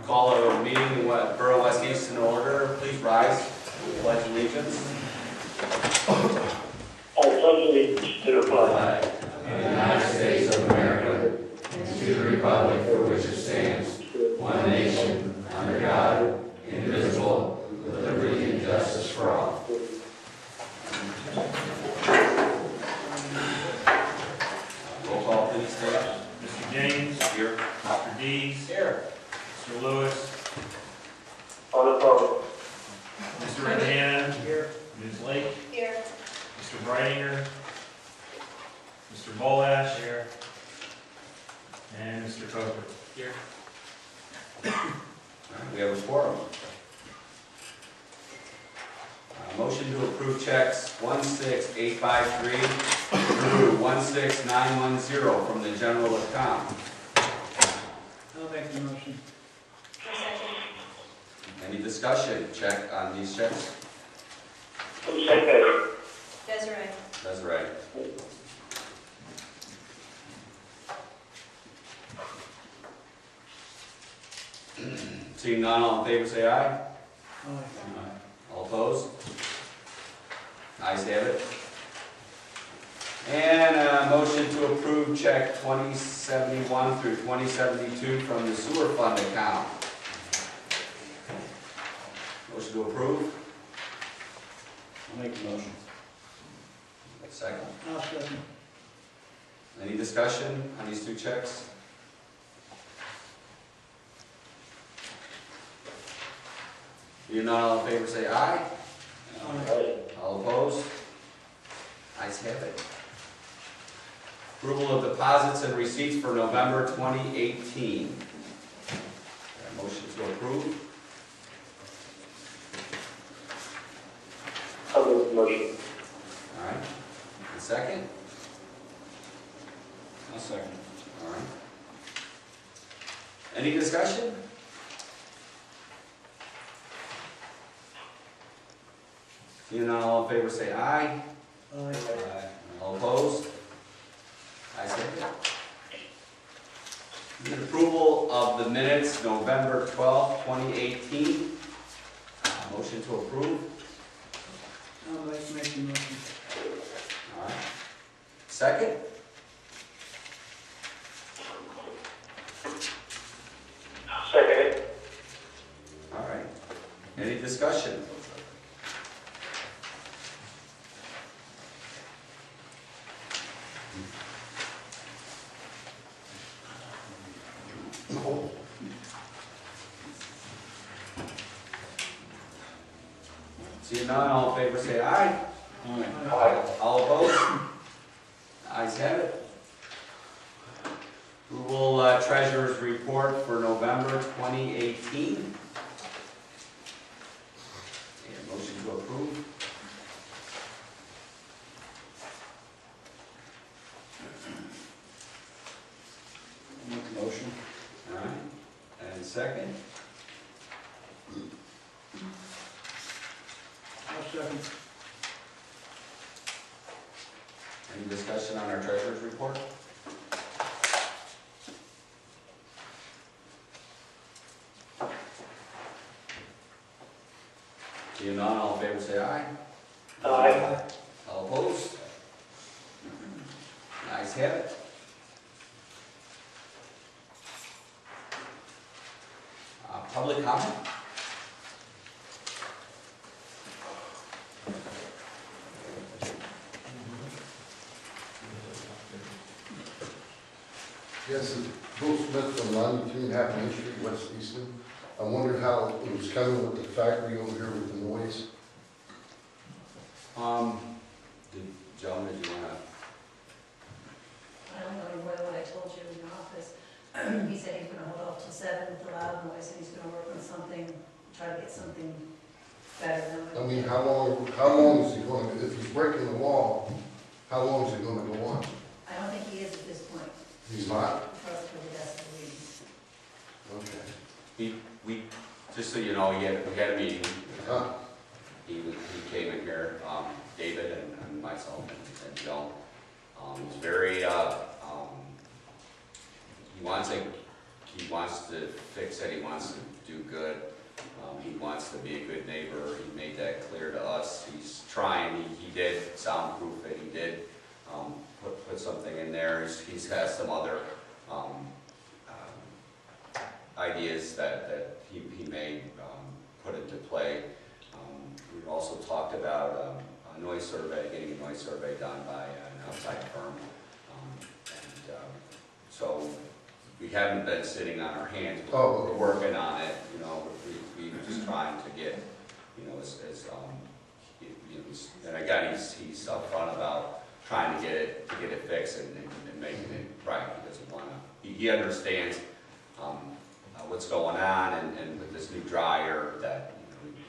Call a meeting in Borough West Easton to order. Please rise. Pledge allegiance. I pledge allegiance to the flag of the United States of America and to the republic for which it stands, one nation, under God, indivisible, with liberty and justice for all. Roll call, please, Stan. Mr. James. Here. Mr. Dees. Here. Mr. Lewis. on the phone. Mr. Redhand. Here. Ms. Lake. Here. Mr. Bridinger. Mr. Bolash. Here. And Mr. Coker. Here. We have a quorum. Motion to approve checks 16853 through 16910 from the general account. I'll make the motion. Any discussion? Check on these checks? Who said that? Desiree. That's right. Seeing none, all in favor say aye. Aye. All opposed? Ayes have it. And a motion to approve check 2071 through 2072 from the sewer fund account. Motion to approve. I'll make the motion. Second. I'll second. Any discussion on these two checks? Being none, all in favor say aye. Aye. All opposed? Ayes have it. Approval of deposits and receipts for November 2018. Motion to approve. I'll make the motion. All right. And second? I'll second. All right. Any discussion? Seeing none, all in favor say aye. Aye. All opposed? Ayes have it. Need approval of the minutes, November 12th, 2018. Motion to approve. I'll make the motion. All right. Second? Second it. All right. Any discussion? Seeing none, all in favor say aye. Aye. All opposed? Ayes have it. Approval treasurer's report for November 2018. And motion to approve. I'll make the motion. All right. And second? I'll second. Any discussion on our treasurer's report? Seeing none, all in favor say aye. Aye. All opposed? Ayes have it. Public comment? Yes, it's Bill Smith from 93 and half Main Street, West Easton. I wondered how it was coming with the factory over here with the noise. Joan, did you want I don't know more than what I told you in the office. He said he's gonna hold off till 7 with the loud noise, and he's gonna work on something, try to get something better than I what. mean, how long is he going to, if he's breaking the law, how long is it going to go on? I don't think he is at this point, He's not? for us for the rest of the week. Okay. we, just so you know, we had a meeting. Huh? He came in here, David and myself and Joe. He's very, he wants to he wants to fix it, he wants to do good. He wants to be a good neighbor. He made that clear to us. He's trying. He did soundproof it. He did put something in there. He's has some other ideas that he may put into play. We also talked about a noise survey, getting a noise survey done by an outside firm. So we haven't been sitting on our hands. We're working on it. You know, we're just trying to get, you know, and again, he's upfront about trying to get it fixed and making it right. He doesn't want to. He understands what's going on, and with this new dryer that,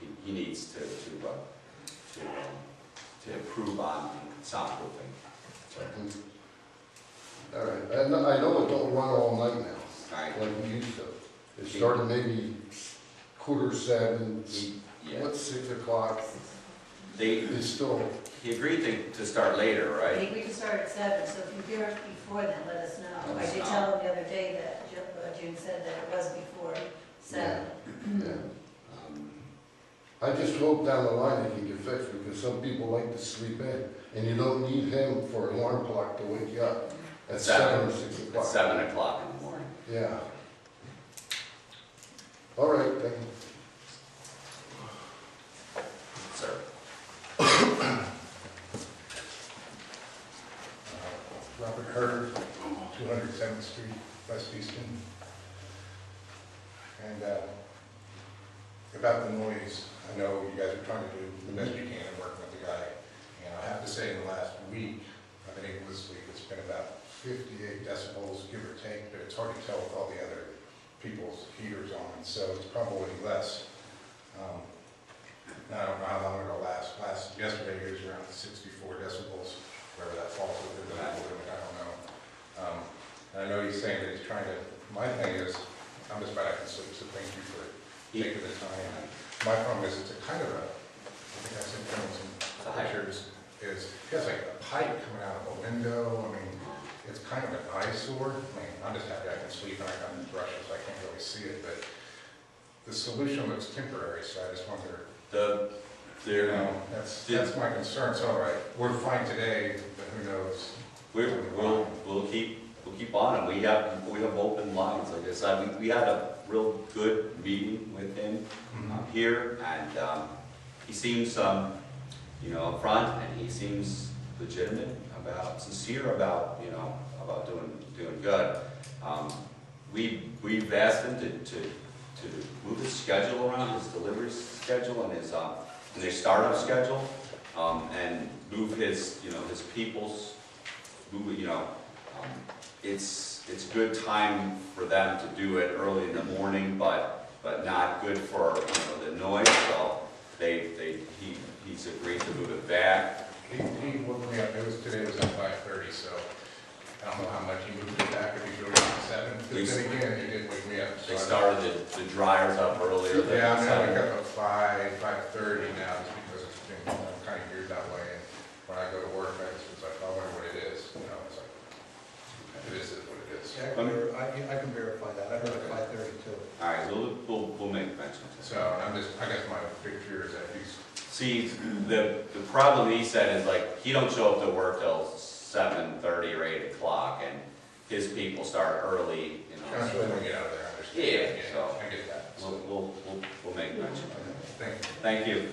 you know, he needs to improve on soundproofing. So, All right, I know it don't run all night now, right. like we used to. It started maybe 6:45, Yeah. what's 6 o'clock? It's still, He agreed to start later, He right? agreed to start at 7, so if you hear it before then, let us know. Let I us did know. tell him the other day that June said that it was before 7. yeah. I just hope down the line it can get fixed, because some people like to sleep in, and you don't need him for an alarm clock to wake you up at 7 or 6 At o'clock. 7 o'clock in the morning. Yeah. All right, thank you. Sir. Robert Herder, 207th Street, West Easton. And about the noise, I know you guys are trying to do the best you can and working with the guy. And I have to say, in the last week, I've been able to sleep. It's been about 58 decibels, give or take, but it's hard to tell with all the other people's heaters on, so it's probably less. I don't know how long it'll last. Yesterday, it was around 64 decibels, wherever that falls within the limit, I don't know. And I know he's saying that he's trying to, my thing is, I'm just glad I can sleep, so thank you for taking the time. My problem is, it's a kind of a, I think I sent him some pictures, is, he has like a pipe coming out of a window. I mean, it's kind of an eyesore. I mean, I'm just happy I can sleep and I got the brushes, so I can't really see it, but the solution looks temporary, so I just wonder, you know, that's my concern. So, all right, we're fine today, but who knows? We'll keep on it. We have open lines, like I said. We had a real good meeting with him here, and he seems you know, upfront, and he seems legitimate sincere about, you know, about doing good. We've asked him to move his schedule around, his delivery schedule and his startup schedule, and move his, you know, his people's, you know, it's good time for them to do it early in the morning, but not good for, you know, the noise. So he's agreed to move it back. He woke me up, today was at 5:30, so I don't know how much he moved it back, if he's really at 7. But then again, he did wake me up. So They started the dryers up earlier. yeah, I'm having up at 5:30 now, just because it's been kind of geared that way. And when I go to work, it's like, I wonder what it is. You know, it's like, it is what it is. Yeah, I can verify that. I heard at 5:30 too. All right, we'll make mention to So I guess my big fear is that he's. See, the problem he said is, like, he don't show up to work till 7:30 or 8 o'clock, and his people start early, you know. Especially when we get out of there, I understand. Yeah, so I get that. So, we'll make mention. thank you. Thank you.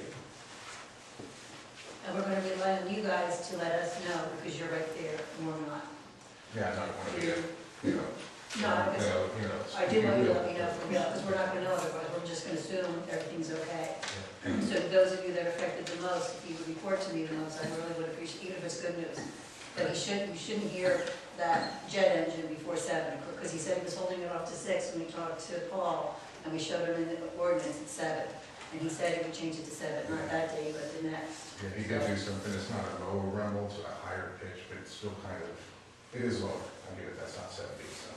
And we're gonna rely on you guys to let us know, because you're right there, and we're not. Yeah, I don't want to be, you know. No, I guess, You know. I do want you to let me know for real, because we're not gonna know otherwise, we're just gonna assume everything's okay. So those of you that are affected the most, if you would report to me the most, I really would appreciate, even if it's good news. But you shouldn't hear that jet engine before 7, because he said he was holding it off to 6 when we talked to Paul, and we showed him in the ordinance at 7. And he said he would change it to 7, not that day, but the next. Yeah, he did do something, it's not a low rumble, it's a higher pitch, but it's still kind of, it is lower. I give it, that's not 70, so,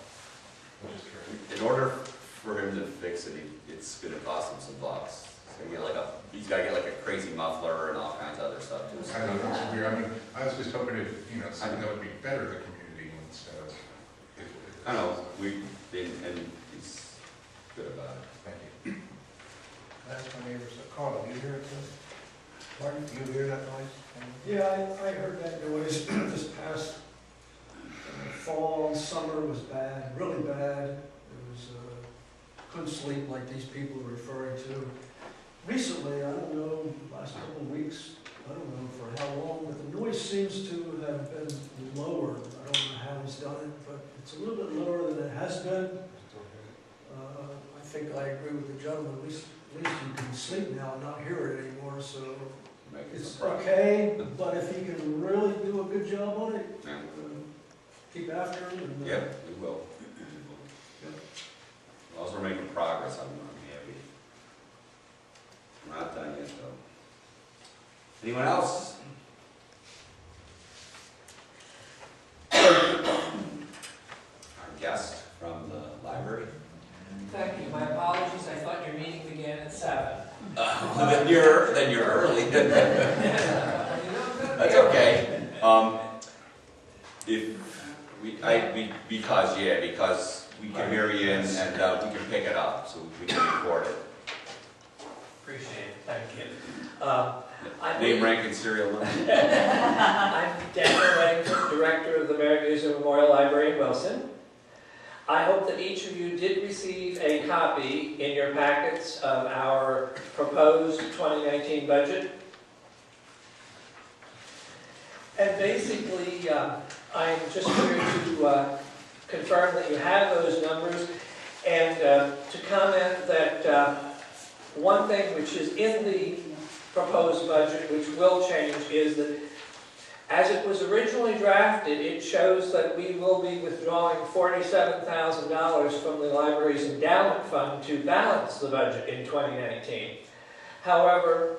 which is correct. In order for him to fix it, it's gonna cost him some bucks. He's gotta get like a crazy muffler and all kinds of other stuff too. I don't know, it's weird, I mean, I was just hoping it, you know, something that would be better to the community instead of. I know, and he's good about it. Thank you. That's my neighbor said, Carl, you hear it too? Pardon? You hear that noise? Yeah, I heard that noise this past fall and summer was bad, really bad. It was, couldn't sleep like these people are referring to. Recently, I don't know, last couple of weeks, I don't know for how long, but the noise seems to have been lower. I don't know how he's done it, but it's a little bit lower than it has been. I think I agree with the gentleman, at least you can sleep now and not hear it anymore, so Make it it's surprise. okay, but if he can really do a good job on it, Yeah. keep after him and. Yeah, we will. As long as we're making progress, I'm happy. We're not done yet, though. Anyone else? Our guest from the library. Thank you. My apologies. I thought your meeting began at 7. Then you're early. That's okay. Because we can hear you and we can pick it up, so we can record it. Appreciate it. Thank you. Name, rank, and serial number. I'm Daniel Reddington, Director of the American Museum Memorial Library in Wilson. I hope that each of you did receive a copy in your packets of our proposed 2019 budget. And basically, I'm just here to confirm that you have those numbers and to comment that one thing which is in the proposed budget, which will change, is that as it was originally drafted, it shows that we will be withdrawing $47,000 from the library's endowment fund to balance the budget in 2019. However,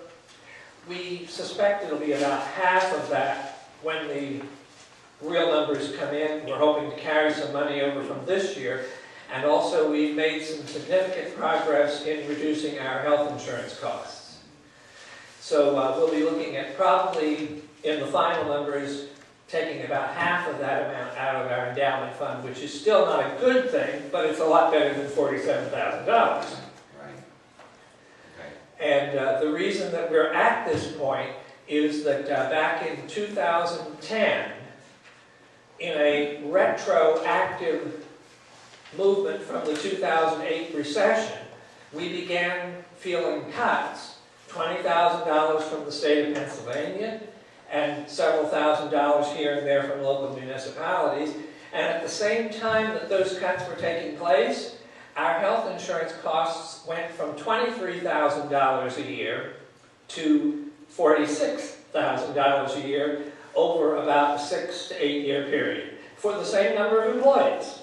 we suspect it'll be about half of that when the real numbers come in. We're hoping to carry some money over from this year. And also, we've made some significant progress in reducing our health insurance costs. So we'll be looking at probably, in the final numbers, taking about half of that amount out of our endowment fund, which is still not a good thing, but it's a lot better than $47,000. Right. Okay. And the reason that we're at this point is that back in 2010, in a retroactive movement from the 2008 recession, we began feeling cuts, $20,000 from the state of Pennsylvania, and several $1,000s here and there from local municipalities. And at the same time that those cuts were taking place, our health insurance costs went from $23,000 a year to $46,000 a year over about a 6 to 8 year period for the same number of employees.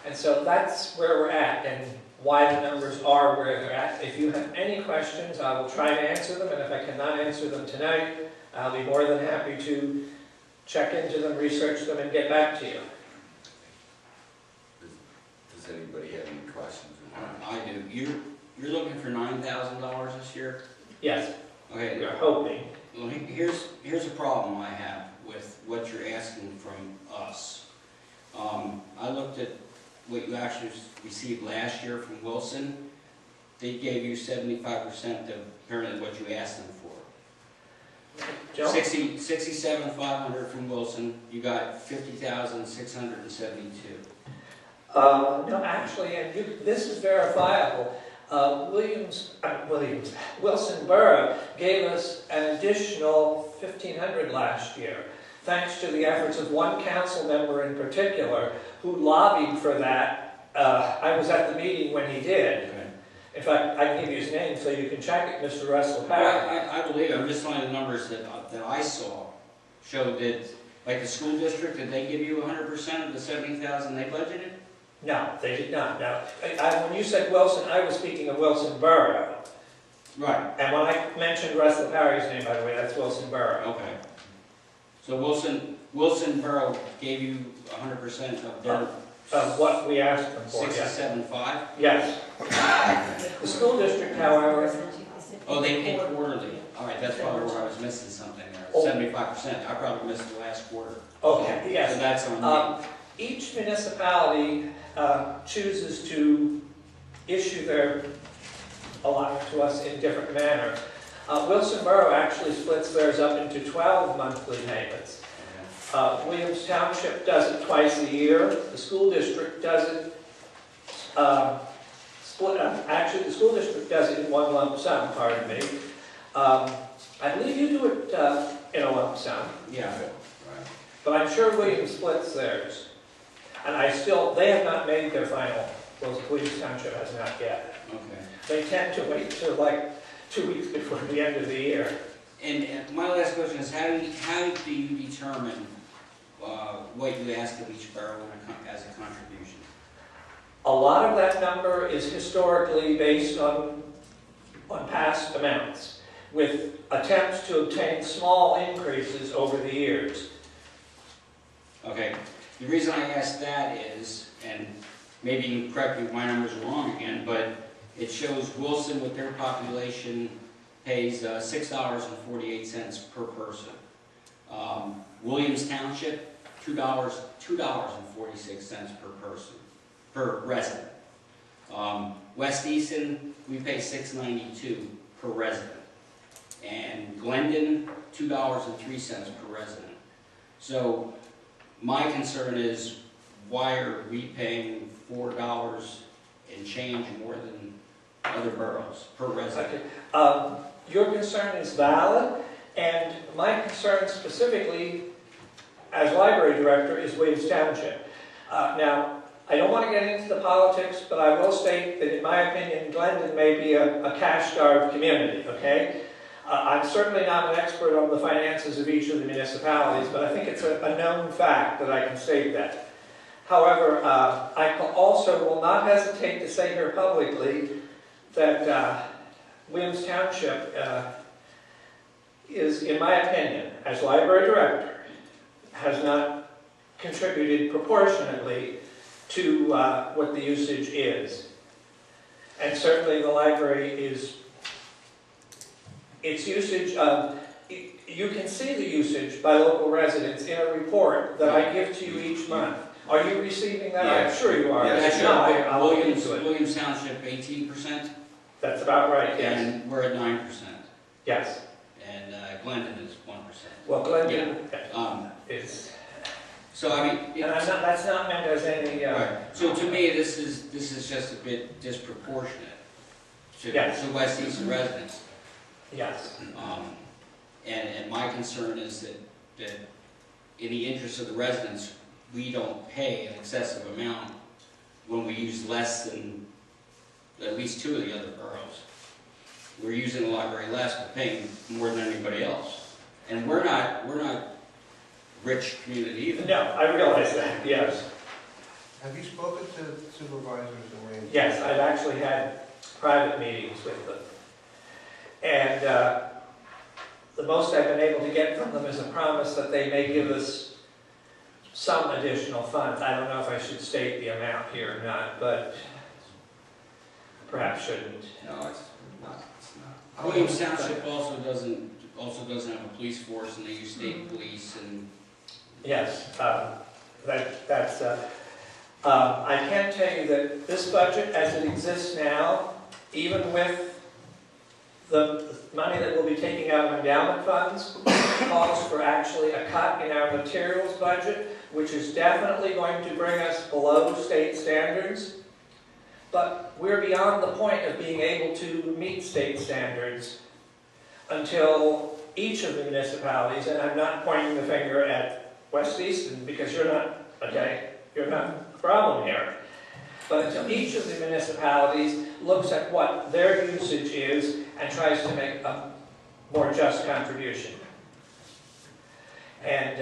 And so that's where we're at and why the numbers are where they're at. If you have any questions, I will try to answer them, and if I cannot answer them tonight, I'll be more than happy to check into them, research them, and get back to you. Does anybody have any questions? I do. You're looking for $9,000 this year? Yes, Okay. we're hoping. Well, here's a problem I have with what you're asking from us. I looked at what you actually received last year from Wilson. They gave you 75% of apparently what you asked them for. Joe? 67,500 from Wilson. You got 50,672. No, actually, and this is verifiable. Wilson Borough gave us an additional $1,500 last year, thanks to the efforts of one council member in particular who lobbied for that. I was at the meeting when he did. Okay. In fact, I can give you his name so you can check it, Mr. Russell Parry. I believe it. I'm just telling the numbers that I saw showed that, like the school district, did they give you 100% of the 70,000 they budgeted? No, they did not. No. When you said Wilson, I was speaking of Wilson Borough. Right. And when I mentioned Russell Parry's name, by the way, that's Wilson Borough. Okay. So Wilson Borough gave you 100% of their Of what we asked them for, yes. 67.5? Yes. The school district, however, Oh, they pay quarterly. All right, that's probably where I was missing something there. Oh. 75%. I probably missed the last quarter. okay, yes. So that's on me. Each municipality chooses to issue their allotment to us in different manner. Wilson Borough actually splits theirs up into 12 monthly payments. Williams Township does it twice a year. The school district does it actually, the school district does it in one lump sum, pardon me. I believe you do it in a lump sum, Yeah, right. but I'm sure Williams splits theirs. And they have not made their final, Williams Township has not yet. Okay. They tend to wait till like 2 weeks before the end of the year. And my last question is, how do you determine what you ask of each borough as a contribution? A lot of that number is historically based on past amounts, with attempts to obtain small increases over the years. Okay, the reason I ask that is, and maybe you can correct me if my numbers are wrong again, but it shows Wilson with their population pays $6.48 per person. Williams Township, $2.46 per person, per resident. West Easton, we pay $6.92 per resident. And Glendon, $2.03 per resident. So my concern is, why are we paying $4 and change more than other boroughs per resident? Okay. Your concern is valid, and my concern specifically as library director is Williams Township. Now, I don't want to get into the politics, but I will state that in my opinion, Glendon may be a cash-starved community, okay? I'm certainly not an expert on the finances of each of the municipalities, but I think it's a known fact that I can state that. However, I also will not hesitate to say here publicly that Williams Township is, in my opinion, as library director, has not contributed proportionately to what the usage is. And certainly the library is, its usage, you can see the usage by local residents in a report that I give to you each month. Are you receiving that? Yeah. I'm sure you are. Yeah, If sure. not, I'll look into it. Williams Township, 18%, That's about right, yes. and we're at 9%, Yes. and Glendon is 1%. Well, Glendon is, So I mean, and that's not meant as any, right. So to me, this is just a bit disproportionate to Yes. to West Easton residents. yes. And my concern is that in the interest of the residents, we don't pay an excessive amount when we use less than at least two of the other boroughs. We're using the library less, but paying more than anybody else. And we're not rich community either. No, I realize that, yes. Have you spoken to supervisors in Williams? Yes, I've actually had private meetings with them. And the most I've been able to get from them is a promise that they may give us some additional funds. I don't know if I should state the amount here or not, but perhaps shouldn't. No, it's not. Williams Township also doesn't have a police force, and they use state police and. Yes, that's. I can tell you that this budget, as it exists now, even with the money that we'll be taking out of endowment funds, calls for actually a cut in our materials budget, which is definitely going to bring us below state standards. But we're beyond the point of being able to meet state standards until each of the municipalities, and I'm not pointing the finger at West Easton because you're not, okay, you're not a problem here. But until each of the municipalities looks at what their usage is and tries to make a more just contribution. And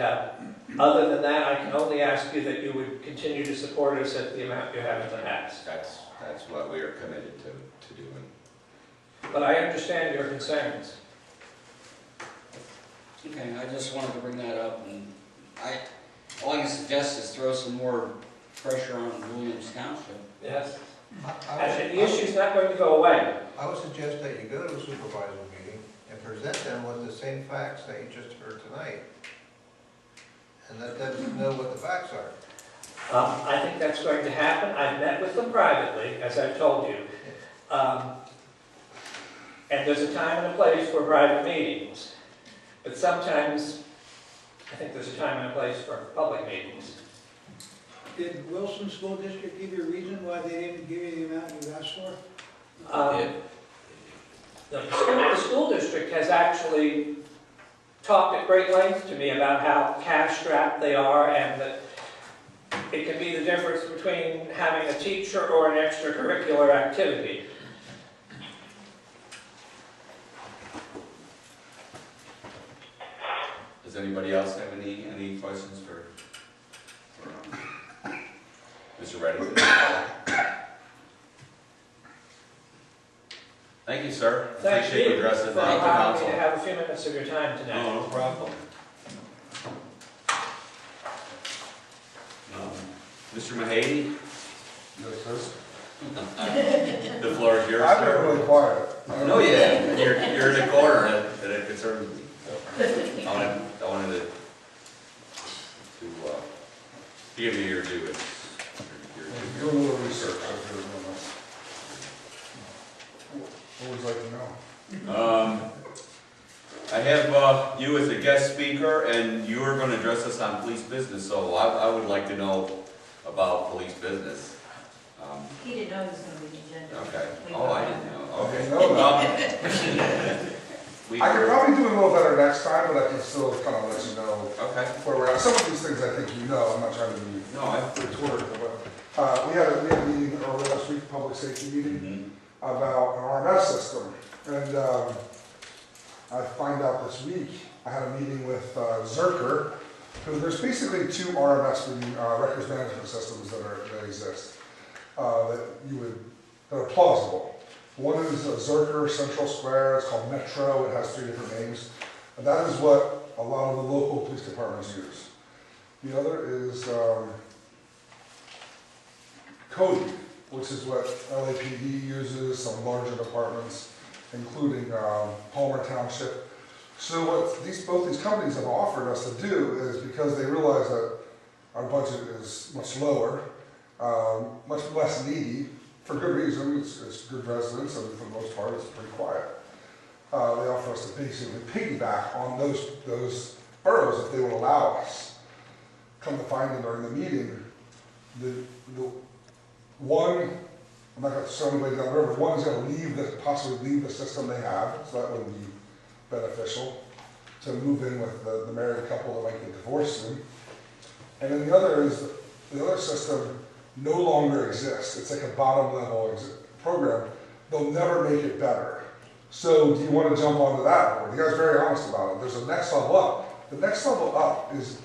other than that, I can only ask you that you would continue to support us at the amount you have in the past. That's what we are committed to doing. But I understand your concerns. Okay, I just wanted to bring that up, and all I can suggest is throw some more pressure on Williams Township. Yes. I The issue's not going to go away. would suggest that you go to a supervisor meeting and present them with the same facts that you just heard tonight. And let them know what the facts are. I think that's going to happen. I've met with them privately, as I've told you. And there's a time and a place for private meetings. But sometimes, I think there's a time and a place for public meetings. Did Wilson School District give you a reason why they didn't give you the amount you asked for? The school district has actually talked at great length to me about how cash-strapped they are, and that it can be the difference between having a teacher or an extracurricular activity. Does anybody else have any questions for Mr. Reddington? Thank you, sir. Thank Appreciate you you addressing for that to allowing me council. to have a few minutes of your time tonight. No problem. Mr. Mahady, Yes, sir. the floor is yours, I've been sir. really quiet. No, yeah, you're in a corner and it concerns me. So, I wanted to give you your due. I'm doing a little research. I've heard of this. What would you like to know? I have you as a guest speaker, and you are going to address us on police business, so I would like to know about police business. He didn't know he was going to be the agenda. Okay. Oh, I didn't know. Okay. I know We I could were- probably do a little better next time, but I can still kind of let you know Okay. where we're at. Some of these things I think you know. I'm not trying to be No, rhetorical, but we had a meeting earlier last week, public safety meeting, Mhm. about an RMS system. And I find out this week, I had a meeting with Zerker, who there's basically two RMS, meaning records management systems that exist, that are plausible. One is Zerker Central Square, it's called Metro, it has 3 different names. And that is what a lot of the local police departments use. The other is Cody, which is what LAPD uses, some larger departments, including Palmer Township. So what both these companies have offered us to do is, because they realize that our budget is much lower, much less needy, for good reason, it's good residents, and for the most part, it's pretty quiet. They offer us to basically piggyback on those boroughs if they would allow us. Come to find it during the meeting, the one, I'm not going to show anybody down the road, but one is going to possibly leave the system they have, so that wouldn't be beneficial, to move in with the married couple that might get divorced soon. And then the other system no longer exists. It's like a bottom level program. They'll never make it better. So do you want to jump onto that board? You guys are very honest about it. There's a next level up. The next level up is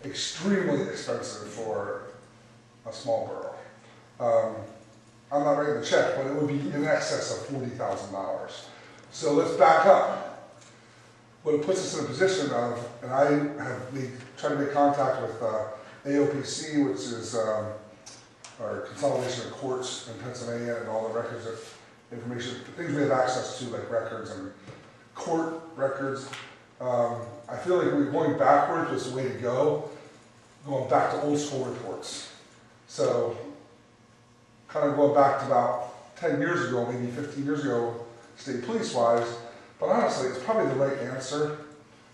extremely expensive for a small borough. I'm not writing the check, but it would be in excess of $40,000. So let's back up. What it puts us in a position of, and I have tried to make contact with AOPC, which is our consolidation of courts in Pennsylvania, and all the records, information, the things we have access to, like records and court records. I feel like we're going backwards is the way to go, going back to old school reports. So, kind of going back to about 10 years ago, maybe 15 years ago, state police-wise, but honestly, it's probably the right answer.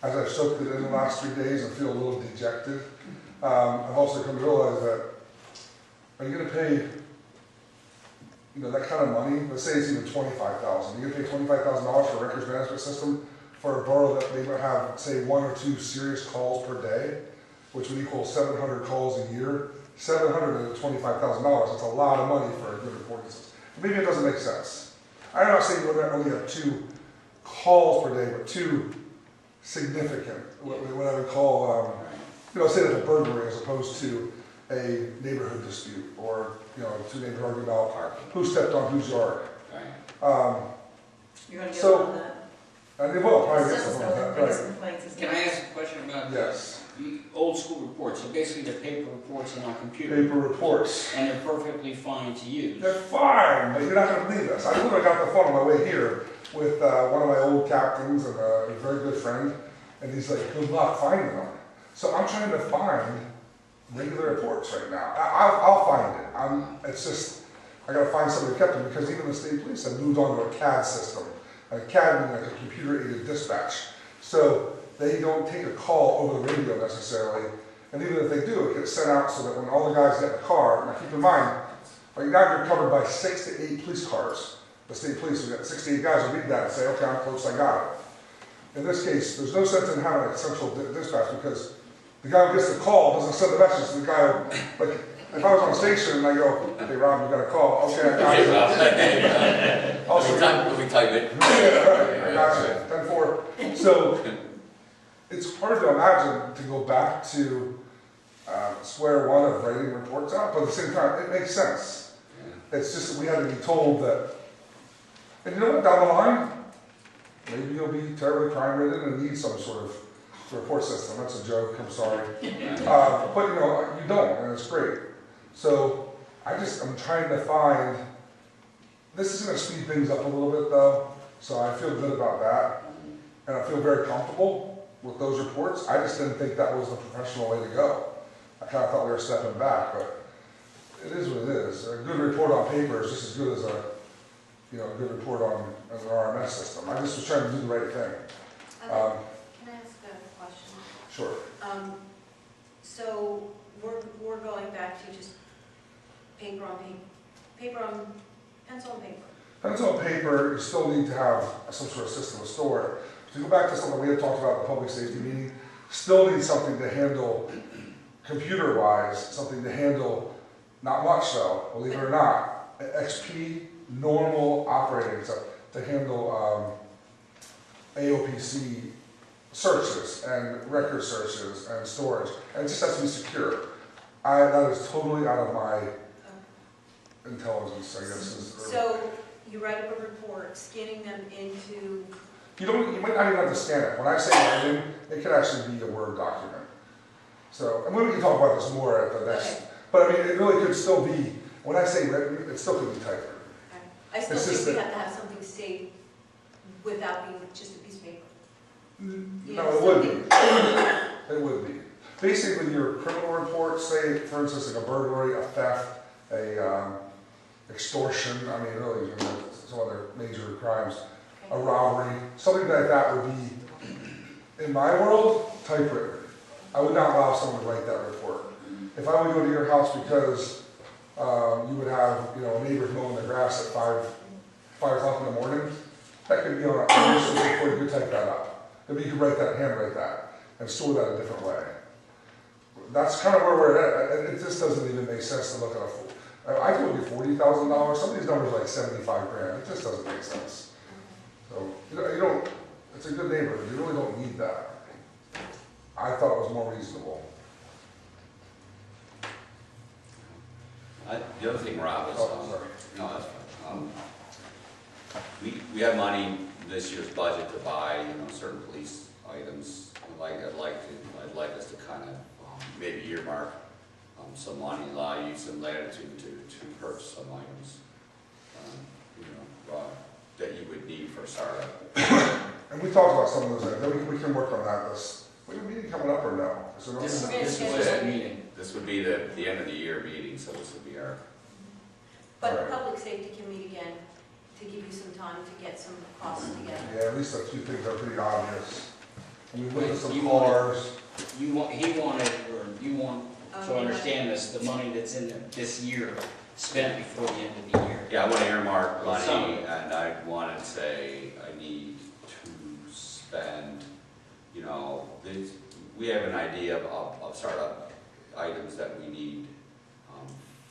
As I've soaked it in the last 3 days and feel a little dejected, I've also come to realize that, are you going to pay, that kind of money? Let's say it's even $25,000. You're going to pay $25,000 for a records management system for a borough that may have, say, 1 or 2 serious calls per day, which would equal 700 calls a year. 700 at $25,000. That's a lot of money for a good reporting system. Maybe it doesn't make sense. I'm not saying you only have 2 calls per day, but 2 significant, what I would call, say that's a burglary as opposed to a neighborhood dispute, or 2 neighbors arguing about who stepped on whose yard. You're going to get So- on that? And they will probably get That's something one like of the that, biggest right? complaints is Can I ask a question about Yes, the old school reports? So basically they're paper reports and on computer. paper reports. And they're perfectly fine to use. They're fine, but you're not going to believe this. I literally got the phone on my way here with one of my old captains and a very good friend, and he's like, good luck finding them. So I'm trying to find regular reports right now. I'll find it. It's just, I gotta find somebody who kept them, because even the state police have moved on to a CAD system. A CAD meaning like a computer-aided dispatch. So they don't take a call over the radio necessarily, and even if they do, it gets sent out so that when all the guys get in the car, now keep in mind, right now you're covered by 6 to 8 police cars. The state police, we got 6 to 8 guys who read that and say, okay, I'm close, I got it. In this case, there's no sense in having a central dispatch, because the guy who gets the call doesn't send the message to the guy who, like, if I was on a station and I go, hey Rob, you got a call, okay, I got it. Also, Let me type it. yeah, right, I got you, 10-4. So, it's hard to imagine to go back to square one of writing reports out, but at the same time, it makes sense. It's just that we had to be told that, and you know what, down the line, maybe you'll be terribly crime-ridden and need some sort of report system. That's a joke, I'm sorry. But you know, you don't, and it's great. So, I'm trying to find, this is going to speed things up a little bit though, so I feel good about that. And I feel very comfortable with those reports. I just didn't think that was the professional way to go. I kind of thought we were stepping back, but it is what it is. A good report on paper is just as good as a good report on an RMS system. I just was trying to do the right thing. Can I ask a question? Sure. So we're going back to just paper on pencil and paper. Pencil and paper, you still need to have some sort of system to store it. To go back to something we had talked about in the public safety meeting, still need something to handle computer-wise, something to handle, not much though, believe it or not, XP, normal operating stuff, to handle AOPC searches and record searches and storage, and it just has to be secure. That is totally out of my intelligence, I guess. So you write up a report, scanning them into... You might not even have to scan it. When I say writing, it could actually be a Word document. So, and we can talk about this more at the next, but I mean, it really could still be, when I say written, it still could be typed. Okay. I still think we have to have something saved without being just a piece of paper. No, it would be. It would be. Basically, your criminal report, say, for instance, like a burglary, a theft, a extortion, I mean, really, some other major crimes, a robbery, something like that would be, in my world, typewritten. I would not allow someone to write that report. If I would go to your house because you would have, a neighbor mowing the grass at 5 o'clock in the morning, that could be on a initial report, you could type that up. Maybe you could handwrite that, and store that a different way. That's kind of where we're at. It just doesn't even make sense to look at I told you $40,000, some of these numbers are like 75 grand, it just doesn't make sense. So, you don't, it's a good neighborhood, you really don't need that. I thought it was more reasonable. The other thing, Rob, is, Oh, sorry. no, that's fine. We have money in this year's budget to buy, certain police items. I'd like us to kind of maybe earmark some money, allow you some latitude to purchase some items, that you would need for startup. And we talked about some of those items. We can work on that. We have a meeting coming up or no? This was a meeting. This would be the end of the year meeting, so this would be our. But Right. public safety can meet again to give you some time to get some costs together. Yeah, at least a few things are pretty obvious. And we looked at some You cars. He wanted, or you want to Okay. understand this, the money that's in this year, spent before the end of the year. Yeah, I want to earmark money, Some. and I want to say I need to spend, we have an idea of startup items that we need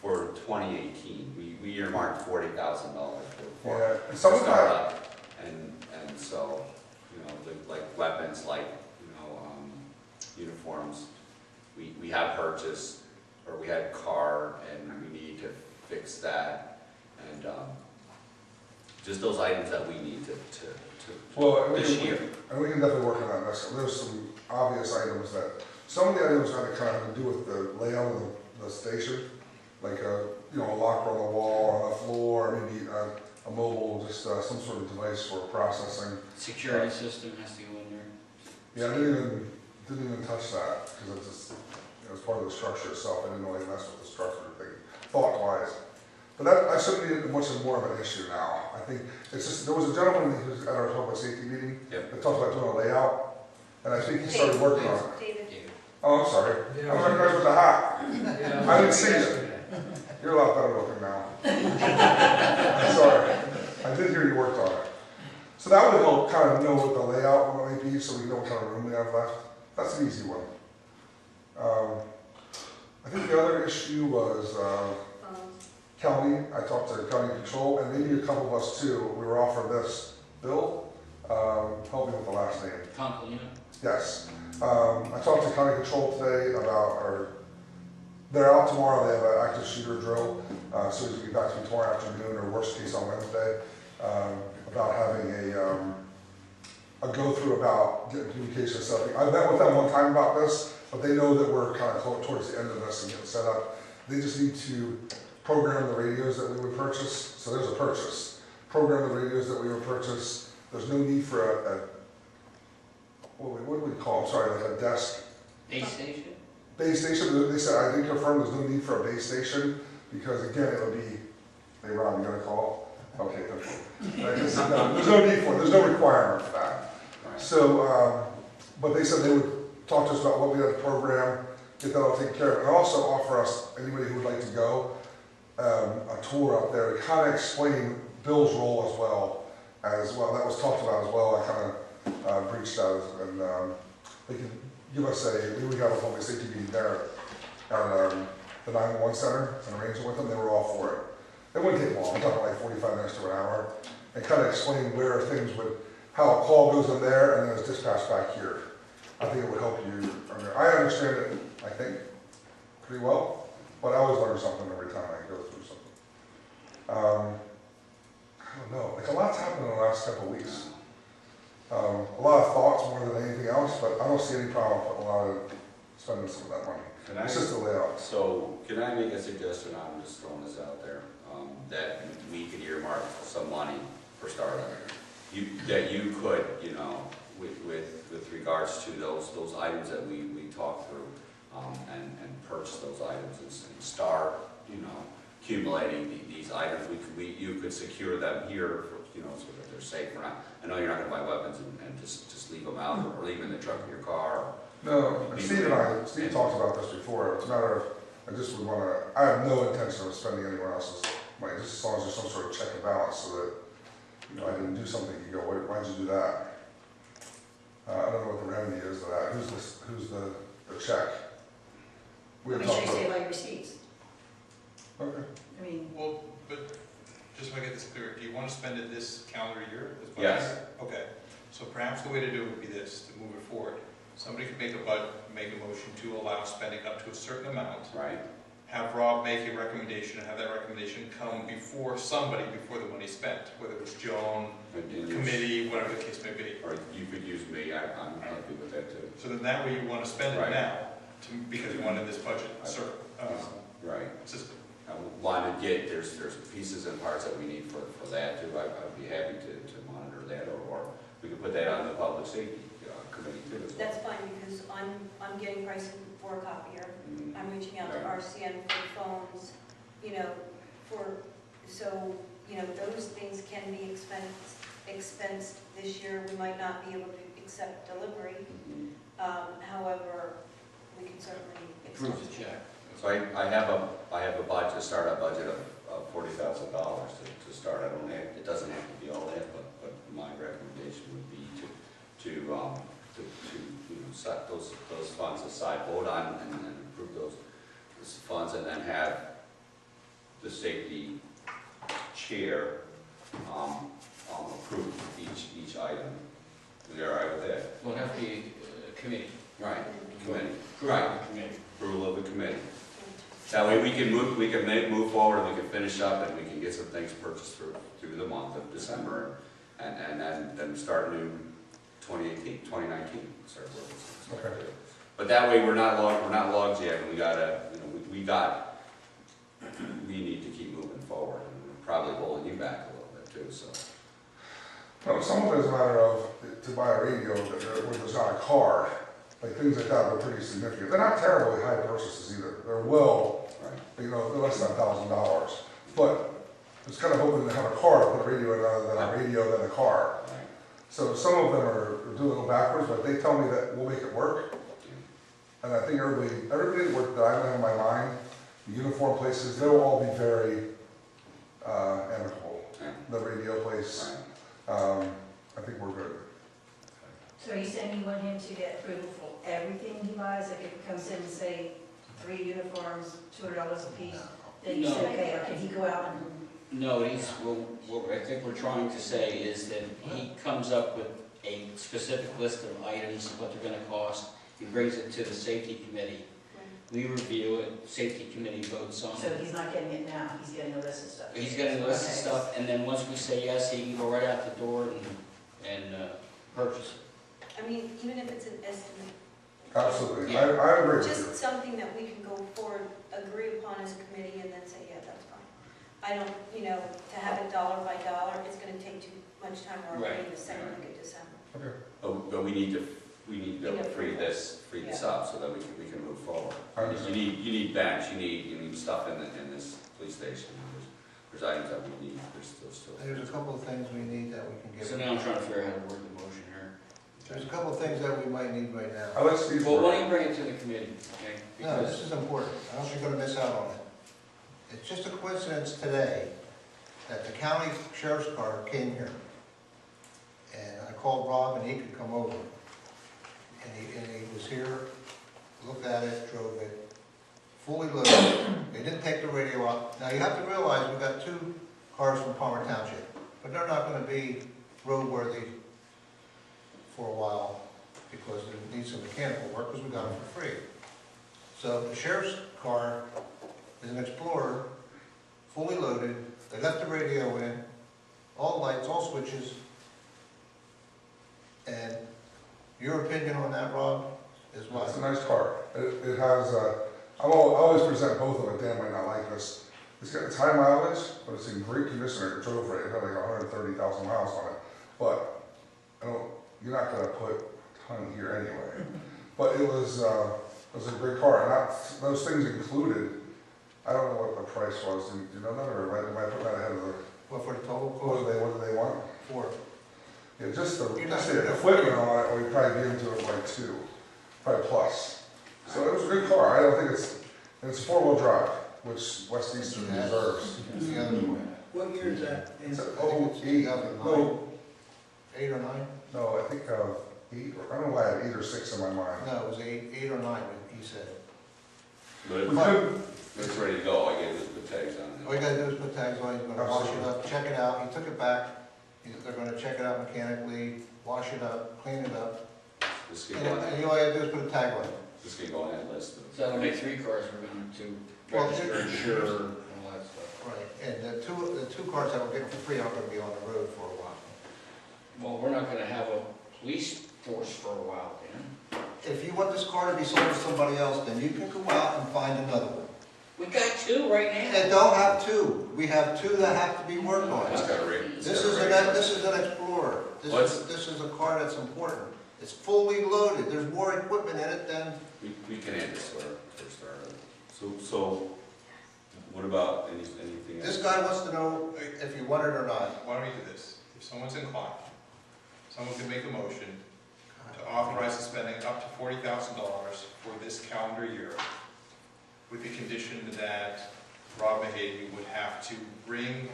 for 2018. We earmarked $40,000 for Yeah, and some of that, startup, and so, like weapons, like, uniforms, we have purchased, or we had a car, and we need to fix that, and just those items that we need to well, this year. and we can definitely work on that next. There's some obvious items some of the items that kind of have to do with the layout of the station, like a locker on the wall, or on the floor, maybe a mobile, just some sort of device for processing. Security system has to go in there. Yeah, I didn't even touch that, because it's just, as part of the structure itself. I didn't really mess with the structure thing, thought-wise. But that shouldn't be much more of an issue now. I think it's just, there was a gentleman who was at our public safety meeting Yep. that talked about doing a layout, and I think he started working on it. David, Oh, I'm sorry. Yeah. I was recognized with the hat. Yeah. I didn't see it. You're a lot better looking now. I'm sorry. I did hear you worked on it. So that would help kind of know what the layout might be, so we know what kind of room we have left. That's an easy one. I think the other issue was county. I talked to county control, and maybe a couple of us too. We were offered this. Bill, help me with the last name. Concolino? Yes. I talked to county control today about they're out tomorrow, they have an active shooter drill, so he's gonna be back to me tomorrow afternoon, or worst case on Wednesday, about having a go-through about getting communication and stuff. I met with them one time about this, but they know that we're kind of towards the end of this and getting set up. They just need to program the radios that we would purchase, so there's a purchase. Program the radios that we would purchase. There's no need for what do we call them? Sorry, like a desk. Base station? Base station, they said, I did confirm there's no need for a base station, because again, it would be, hey Rob, you got a call? Okay, good. There's no need for it, there's no requirement for that. So, but they said they would talk to us about what we had to program, get that all taken care of, and also offer us, anybody who would like to go, a tour up there to kind of explain Bill's role as well. That was talked about as well. I kind of breached out, and they can give us we got a public safety meeting there at the 911 center and arrange it with them. They were all for it. It wouldn't take long, I'm talking like 45 minutes to an hour, and kind of explain where things would, how a call goes in there and then it's dispatched back here. I think it would help you. I understand it, I think, pretty well, but I always learn something every time I go through something. I don't know, like a lot's happened in the last couple of weeks. A lot of thoughts more than anything else, but I don't see any problem putting a lot of spending some of that money. It's just a layout. So, can I make a suggestion? I'm just throwing this out there, that we could earmark some money for startup. That you could, with regards to those items that we talked through, and purchase those items and start, accumulating these items. You could secure them here, so that they're safe. I know you're not going to buy weapons and just leave them out or leave them in the trunk of your car. No, Steve talked about this before. It's a matter of, I just would want to, I have no intention of spending anyone else's money, just as long as there's some sort of check and balance, so that, I didn't do something, you go, why'd you do that? I don't know what the remedy is to that. Who's the check? We Make had sure you talked say about. about your receipts. Okay. I mean, Well, but just so I get this clear, do you want to spend it this calendar year? Yes. Okay, so perhaps the way to do it would be this, to move it forward. Somebody could make a motion to allow spending up to a certain amount. Right. Have Rob make a recommendation, and have that recommendation come before the money's spent, whether it's Joan, committee, whatever the case may be. Or you could use me, I'm happy with that too. So then that way you want to spend it Right. now, because you wanted this budget Right. system. I want to get, there's pieces and parts that we need for that too. I'd be happy to monitor that, or we could put that on the public safety committee too as well. that's fine, because I'm getting pricing for a copier. Mhm. I'm reaching out to Right. RCN for phones, those things can be expensed this year. We might not be able to accept delivery. Mhm. However, we can certainly Approve accept. the check. So I have a budget, a startup budget of $40,000 to start. It doesn't have to be all that, but my recommendation would be to set those funds aside, vote on and approve those funds, and then have the safety chair approve each item. Are you all right with that? Well, it has to be a committee. Right, committee. Approval Right. of the committee. Approval of the committee. That way we can move forward, and we can finish up, and we can get some things purchased through the month of December, and then start new 2019, start working. Okay. But that way we're not logged yet, and we need to keep moving forward, and we're probably holding you back a little bit too, so. No, some of it is a matter of, to buy a radio where there's not a car, like things like that are pretty significant. They're not terribly high purchases either. They're well, Right. you know, they're less than $1,000. But it's kind of hoping to have a car to put a radio in rather than a radio than a car. Right. So some of them are doing a little backwards, but they tell me that we'll make it work. And I think everybody that worked that I have in my mind, the uniform places, they'll all be very amicable. Yeah. The radio place, Right. I think we're good. So are you saying you want him to get approval for everything he buys? Like if it comes in and say 3 uniforms, $200 a piece, then you No. say, okay, or can he go out and? No, what I think we're trying to say is that he comes up with a specific list of items, what they're gonna cost. He brings it to the safety committee. We review it, safety committee votes on So it. he's not getting it now, he's getting a list of stuff? He's getting a list of Okay. stuff, and then once we say yes, he can go right out the door and purchase it. I mean, even if it's an estimate, Absolutely, Yeah. I agree with you. just something that we can go forward, agree upon as a committee, and then say, yeah, that's fine. I don't, to have it dollar by dollar, it's gonna take too much time, we're already in the second week of December. But we need to be able to free this up so that we can move forward. You need bench, you need stuff in this police station. There's items that we need, there's still. There's a couple of things we need that we can get. So now I'm trying to figure out how to word the motion here. There's a couple of things that we might need right now. I'll let Steve. Well, why don't you bring it to the committee, okay? No, this Because is important. I don't think you're gonna miss out on it. It's just a coincidence today that the county sheriff's car came here. And I called Rob and he could come over. And he was here, looked at it, drove it, fully loaded. They didn't take the radio out. Now you have to realize we've got 2 cars from Palmer Township, but they're not gonna be roadworthy for a while because they need some mechanical work because we got them for free. So the sheriff's car is an Explorer, fully loaded. They left the radio in, all lights, all switches. And your opinion on that, Rob, is what? It's a nice car. It has, I always present both of them, Dan might not like this. It's high mileage, but it's in great condition. It drove right, it had like 130,000 miles on it. But you're not gonna put a ton here anyway. But it was a great car, and those things included, I don't know what the price was, do you know that, or am I putting that ahead of the, What for the total what cost? do they want? For, Yeah, just the equipment on it, we probably gave them to it like 2, probably plus. So it was a good car, I don't think and it's 4-wheel drive, which West Easton deserves. the other one. What year is that? It's in? an I think it's 08, 2009. no, 8 or 9? no, I think 8, I don't know why I had 8 or 6 in my mind. No, it was 8 or 9, he said. But We could, it's ready to go, I gave it the tags on All you gotta do is put tags on, he's gonna wash it up, check it out, he took it back, they're gonna check it out mechanically, wash it up, clean it up, it. This can and go on, and all you gotta do is put a tag on it. this can go on that list. so that'll make 3 cars we're going to Well, register, it- insure, and all that stuff. Right. And the two cars that we're getting for free aren't gonna be on the road for a while. Well, we're not gonna have a police force for a while, Dan. If you want this car to be sold to somebody else, then you can go out and find another one. We got 2 right now. And don't have 2, we have 2 that have to be worked It's on. got a rate. it's This got a is rate. this is an Explorer, What's- this is a car that's important. It's fully loaded, there's more equipment in it than, We can add this for starter. So, what about anything else? this guy wants to know if you want it or not. Why don't we do this? If someone's inclined, someone can make a motion to authorize the spending up to $40,000 for this calendar year, with the condition that Rob Mahavy would have to bring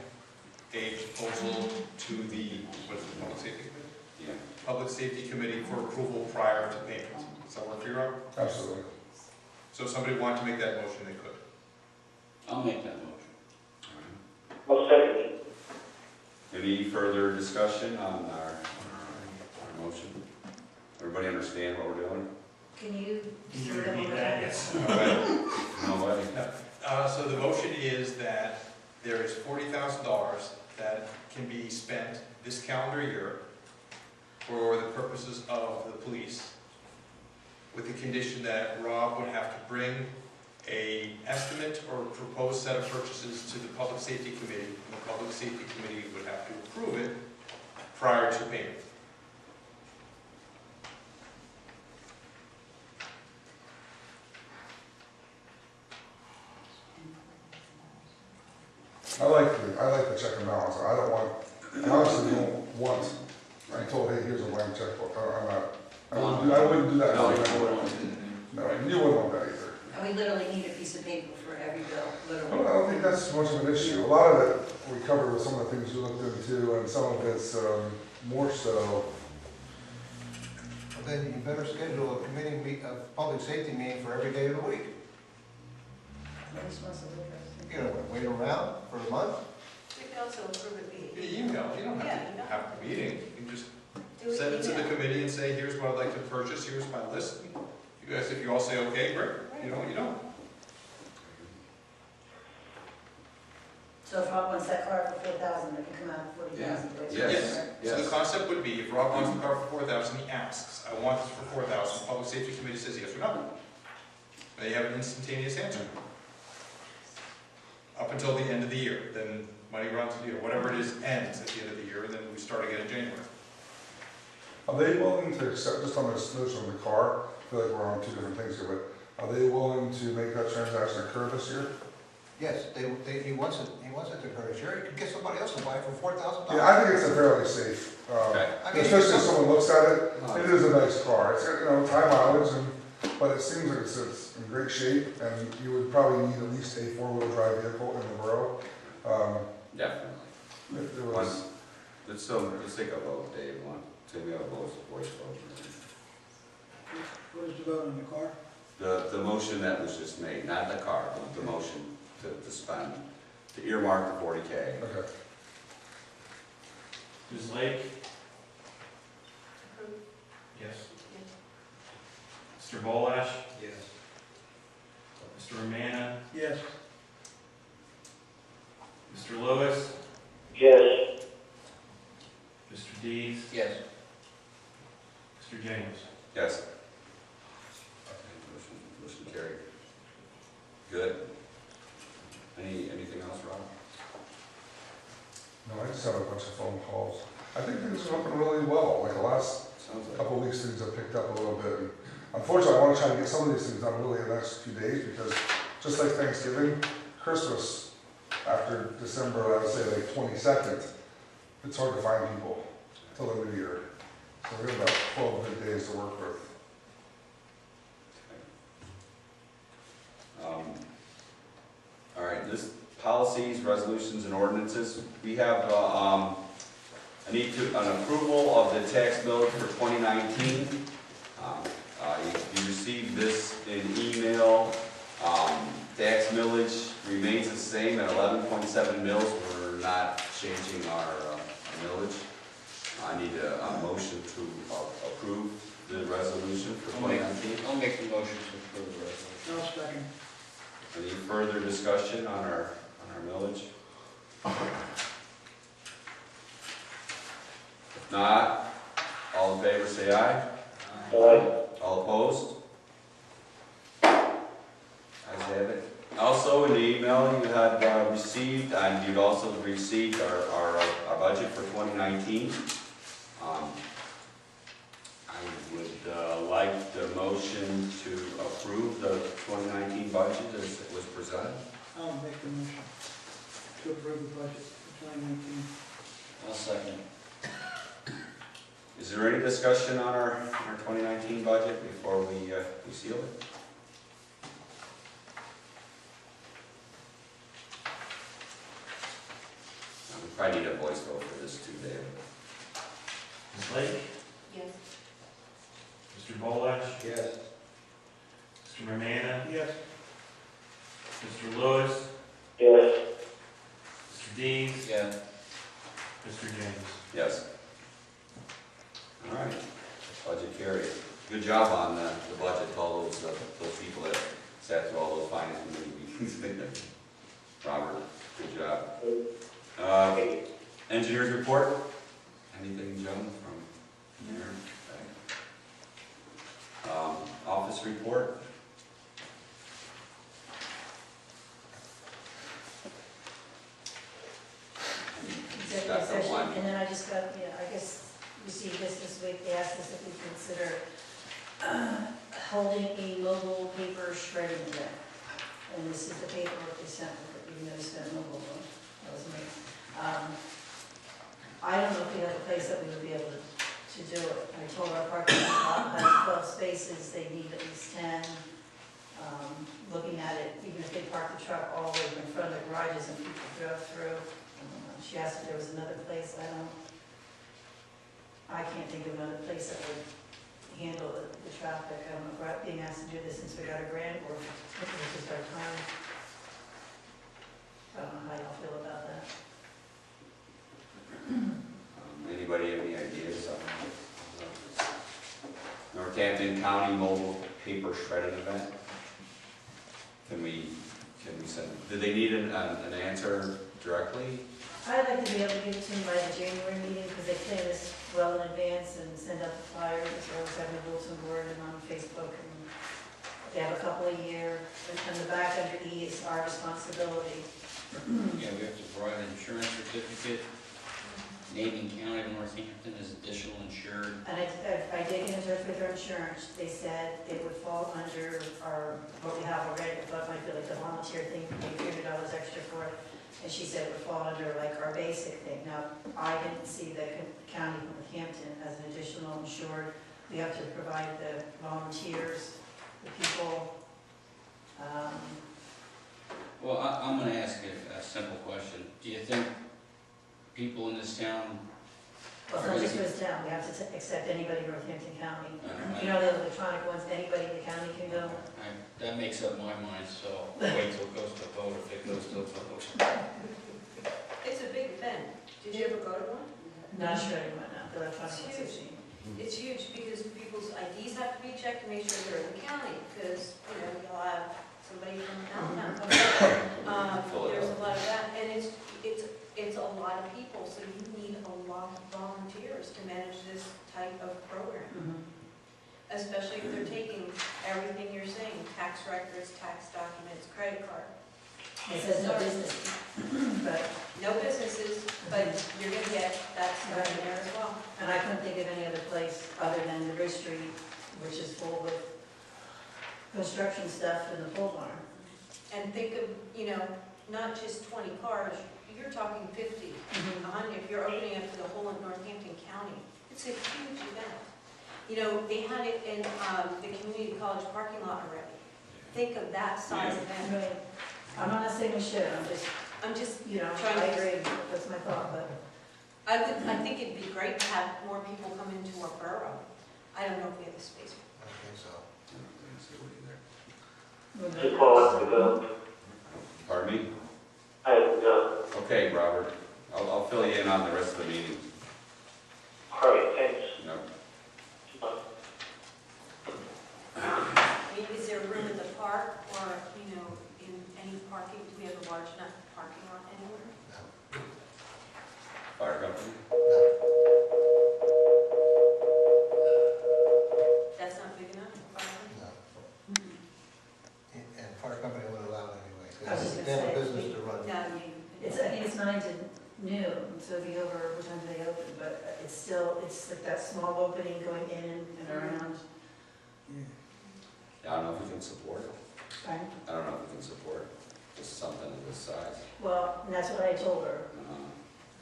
a proposal to the, what is it, Public Safety Committee? Yeah. Public Safety Committee for approval prior to payment. Does that work for you, Rob? absolutely. So if somebody wanted to make that motion, they could. I'll make that motion. I'll second it. Any further discussion on our motion? Everybody understand what we're doing? Can you? Can you repeat that? Yes. No way. So the motion is that there is $40,000 that can be spent this calendar year for the purposes of the police, with the condition that Rob would have to bring an estimate or proposed set of purchases to the Public Safety Committee, and the Public Safety Committee would have to approve it prior to payment. obviously don't want to be Right. told, hey, here's a blank checkbook. I wouldn't do that. No, No, and you wouldn't want that either. And we literally need a piece of paper for every bill, I literally. don't think that's much of an issue. A lot of it we covered with some of the things we looked into, and some of it's more so. Well, then you better schedule a public safety meeting for every day of the week. Nobody's supposed to look at it. You know, wait around for a month. We can also approve it via Via email, you don't Yeah, have you to don't. have a meeting, you can just Do it send it to the email. committee and say, here's what I'd like to purchase, here's my list. You guys, if you all say, okay, great, you know, you don't. So if Rob wants that car for 4,000, it can come out for 40,000. Yes. So the concept would be, if Rob wants the car for 4,000, he asks, I want this for 4,000, public safety committee says yes or no. They have an instantaneous answer. Up until the end of the year, then money runs, whatever it is ends at the end of the year, and then we start again in January. Are they willing to accept, just on this notion of the car, I feel like we're on two different things here, but are they willing to make that transaction occur this year? Yes, he wants it to occur. Sure, he could get somebody else to buy it for $4,000. Yeah, I think it's a fairly safe, Okay. I mean, especially if someone looks at it. No, It is a nice car. It's got, high mileage, but it seems like it's in great shape, and you would probably need at least a four-wheel drive vehicle in the borough. Definitely. It was, Let's take a vote, Dave, say we have a voice vote. What is the vote on the car? The motion that was just made, not the car, but the motion to spend, to earmark the 40K. okay. Ms. Lake? Approve. Yes. Yes. Mr. Bolash? Yes. Mr. Romana? Yes. Mr. Lewis? Yes. Mr. Dees? Yes. Mr. James? Yes. Motion carried. Good. Anything else, Rob? No, I just have a bunch of phone calls. I think things are looking really well. Like the last Sounds like. couple of weeks, things have picked up a little bit. And unfortunately, I want to try to get some of these things done really in the next few days, because just like Thanksgiving, Christmas, after December, I would say like 22nd, it's hard to find people till the new year. So we have about 12 good days to work with. All right, this policies, resolutions, and ordinances. We have, I need an approval of the tax millage for 2019. You received this in email. Tax millage remains the same at 11.7 mils. We're not changing our millage. I need a motion to approve the resolution for 2019. I'll make the motion to approve the resolution. I'll second. Any further discussion on our millage? If not, all in favor say aye. Aye. All opposed? Ayes have it. Also, in the email you had received, and you'd also received our budget for 2019. I would like the motion to approve the 2019 budget as it was presented. I'll make the motion to approve the budget for 2019. I'll second. Is there any discussion on our 2019 budget before we seal it? We probably need a voice vote for this too, David. Ms. Lake? Yes. Mr. Bolash? Yes. Mr. Romana? Yes. Mr. Lewis? Yes. Mr. Dees? Yes. Mr. James? Yes. All right, budget carried. Good job on the budget, to all those people that sat through all those finance committee meetings. Robert, good job. Engineers report? Anything, Joan, from here? Okay. Office report? Executive That's the session, one. and then I just got, I guess, received this week, they asked us if we consider holding a mobile paper shredding event. And this is the paperwork they sent, even though they sent a mobile one, that was me. I don't know if we have a place that we would be able to do it. I told our parking lot has 12 spaces, they need at least 10. Looking at it, even if they park the truck all the way in front of the garages and people drove through. She asked if there was another place, I can't think of another place that would handle the traffic. I don't know if we're being asked to do this since we got a grant or if this is our time. I don't know how y'all feel about that. Anybody have any ideas on Northampton County Mobile Paper Shredding Event? Can we send, do they need an answer directly? I'd like to be able to give it to them by the January meeting, because they plan this well in advance and send out the flyers, as well as having a bulletin board and on Facebook, and they have a couple a year, and the back under E is our responsibility. Yeah, we have to provide an insurance certificate, naming County of Northampton as additional insured. And I did get in touch with their insurance, they said it would fall under what we have already, but it might be like the volunteer thing, pay $300 extra for it. And she said it would fall under like our basic thing. Now, I didn't see the County of Northampton as an additional insured. We have to provide the volunteers, the people. Well, I'm going to ask you a simple question. Do you think people in this town? Well, it's not just for this town, we have to accept anybody in Northampton County. I- You know, the electronic ones, anybody in the county can go. That makes up my mind, so I'll wait till it goes to vote if it goes to vote. It's a big event. Did you ever go to one? Not sure anyone now, the electronic It's ones huge. I've seen. It's huge because people's IDs have to be checked to make sure they're in the county, because, you'll have somebody from Allentown come in. There's a lot of that, and it's a lot of people, so you need a lot of volunteers to manage this type of program. Especially if they're taking everything you're saying, tax records, tax documents, credit card. It says no business, but, No businesses, but you're gonna get that stuff in there as well. and I couldn't think of any other place other than the Bridge Street, which is full with construction stuff in the pole barn. And think of, not just 20 cars, you're talking 50, 100, if you're opening up to the whole of Northampton County. It's a huge event. They had it in the community college parking lot already. Think of that size event. Right. I'm not saying we should, I'm just, I agree, that's my thought, but. I think it'd be great to have more people come into our borough. I don't know if we have the space. I think so. Just call it to go. Pardon me? I have to go. Okay, Robert, I'll fill you in on the rest of the meeting. All right, thanks. You know, Is there room in the park or, in any parking? Do we have a large enough parking lot anywhere? fire company? That's not big enough? No. And fire company wouldn't allow it anyway. I was just They have a gonna say, business to run. No, I think it's 9 to noon, so it'll be over what time do they open, but it's like that small opening going in and around. I don't know if we can support it. Right? I don't know if we can support just something of this size. Well, and that's what I told her,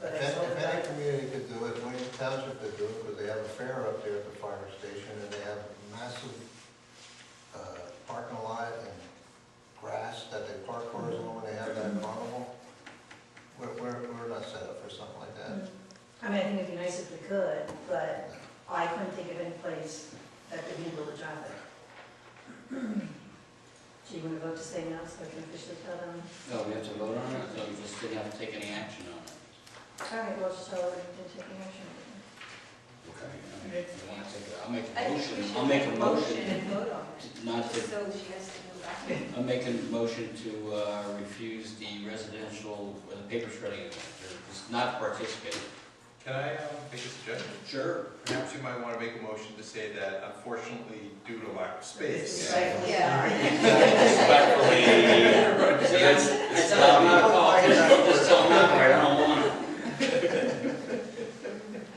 but I told her If any that. community could do it, Wayne Township could do it, because they have a fair up there at the fire station, and they have massive parking lot and grass that they park cars on when they have that carnival. We're not set up for something like that. I mean, I think it'd be nice if we could, but I couldn't think of any place that could handle the traffic. Do you want to vote to say no, so I can officially tell them? No, we have to vote on it, so we just didn't have to take any action on it. All right, well, just tell her we didn't take any action. Okay. If you want to take it, I'll make I a think we motion, should I'll make a and motion, vote on it, not to, so she has to go back. I'll make a motion to refuse the residential, paper shredding, or just not participate. Can I make a suggestion? Sure. Perhaps you might want to make a motion to say that unfortunately, due to lack of space. Yeah. Respectfully. See, that's how I'm not politician, just tell them outright, I don't want it.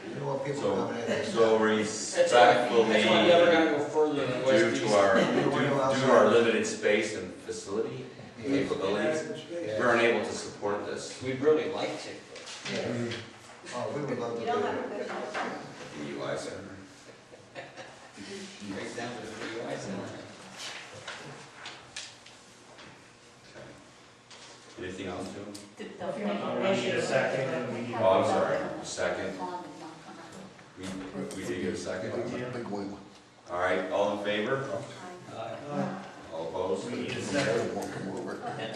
You don't want people coming in. So respectfully, That's why we never gotta go further than West due Easton. to our limited space and facility capabilities, Yeah. we're unable to support this. We'd really like to, but Yeah. Oh, we would love to You do don't have that. a good one. DUI center. Right down to the DUI center. Okay. Anything else, Jim? Don't forget the We need a second, and we need. Oh, I'm sorry, second. We did get a second. All right, all in favor? All opposed? We need a second.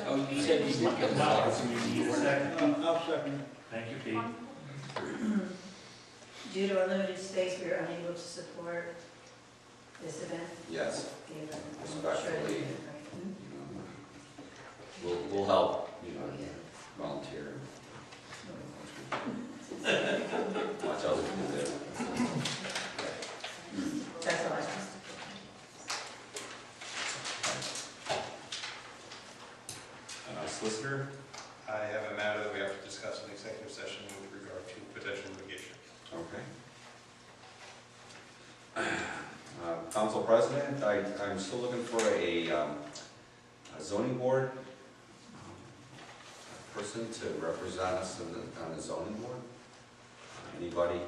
Oh, you said you did get No, a we need a second. I'll second it. Thank you, Pete. Due to our limited space, we are unable to support this event. Yes. David, I'm Respectfully. sure you did it right. We'll help, volunteer. Watch others do that. That's all I have. Solicitor? I have a matter that we have to discuss in executive session with regard to potential litigation. Okay. Council President, I'm still looking for a zoning board person to represent us on the zoning board. Anybody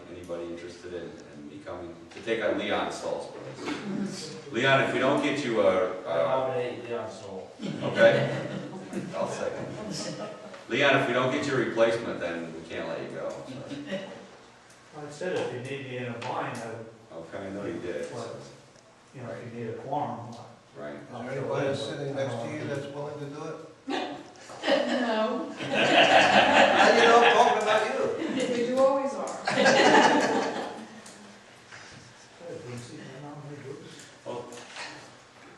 interested in becoming, to take on Leon Stoll's place? Leon, if we don't get you Nominate Leon Stoll. okay? I'll second. Leon, if we don't get your replacement, then we can't let you go. I said if you need me in a bind, I would, Okay, I know you did. if you need a quorum. Right. Is there anybody sitting next to you that's willing to do it? No. How do you know I'm talking about you? You always are.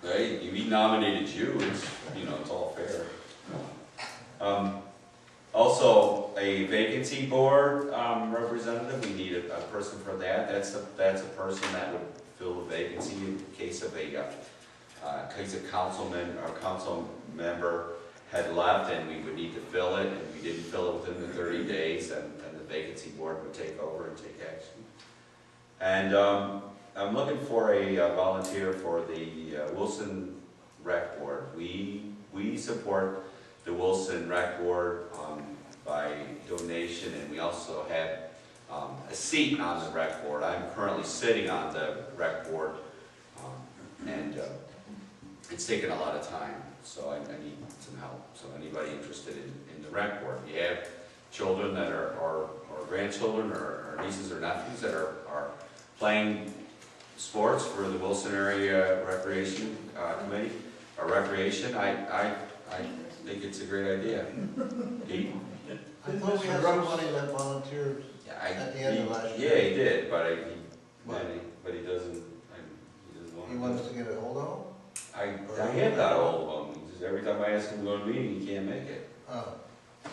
Hey, he nominated you, it's all fair. Also, a vacancy board representative, we need a person for that. That's a person that would fill the vacancy in case of a councilman or council member had left and we would need to fill it, and we didn't fill it within the 30 days, and the vacancy board would take over and take action. And I'm looking for a volunteer for the Wilson Rec Board. We support the Wilson Rec Board by donation, and we also have a seat on the Rec Board. I'm currently sitting on the Rec Board, and it's taken a lot of time, so I need some help. So anybody interested in the Rec Board? You have children that are, or grandchildren, or nieces or nephews that are playing sports for the Wilson Area Recreation Committee, or Recreation, I think it's a great idea. Pete? I thought we had somebody that volunteered at the end of last year. Yeah, he did, but he doesn't want to. He wants to get a hold of them? I have got a hold of him. Every time I ask him to go to a meeting, he can't make it. Oh.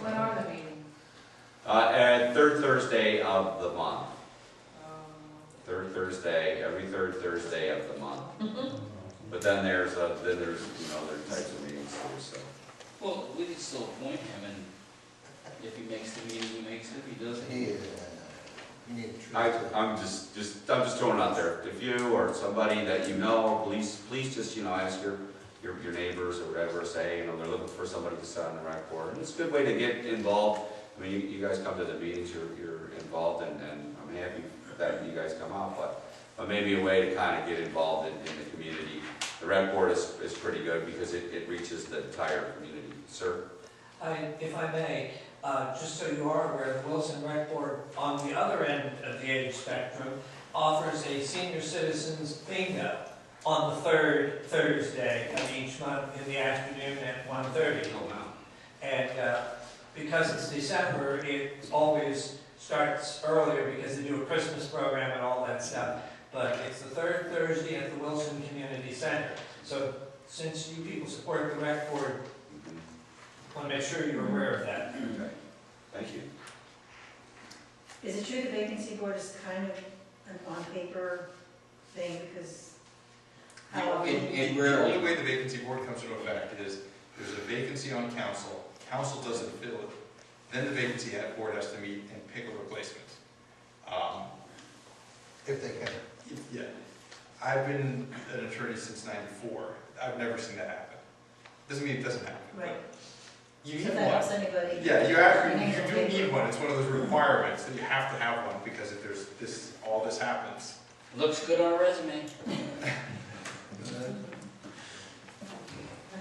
When are the meetings? Third Thursday of the month. Third Thursday, every third Thursday of the month. But then there's other types of meetings too, so. Well, we can still appoint him, and if he makes the meeting, he makes it. If he doesn't, He is, you need to treat it. I'm just throwing it out there. If you or somebody that you know, please just, ask your neighbors or whatever, say, they're looking for somebody to sit on the rec board. And it's a good way to get involved. I mean, you guys come to the meetings, you're involved, and I'm happy that you guys come out, but maybe a way to kind of get involved in the community. The rec board is pretty good because it reaches the entire community. Sir? If I may, just so you are aware, the Wilson Rec Board, on the other end of the age spectrum, offers a senior citizens bingo on the third Thursday of each month in the afternoon at 1:30. oh wow. And because it's December, it always starts earlier because they do a Christmas program and all that stuff. But it's the third Thursday at the Wilson Community Center. So since you people support the rec board, I want to make sure you're aware of that. Okay. Thank you. Is it true the vacancy board is kind of an on-paper thing, because how often? It The rarely. only way the vacancy board comes into effect is there's a vacancy on council, council doesn't fill it, then the vacancy board has to meet and pick a replacement. If they can. Yeah, I've been an attorney since '94. I've never seen that happen. Doesn't mean it doesn't happen. Right. You So need that one. helps anybody. Yeah, you actually, you do need one, it's one of those requirements that you have to have one, because if there's this, all this happens. Looks good on a resume. And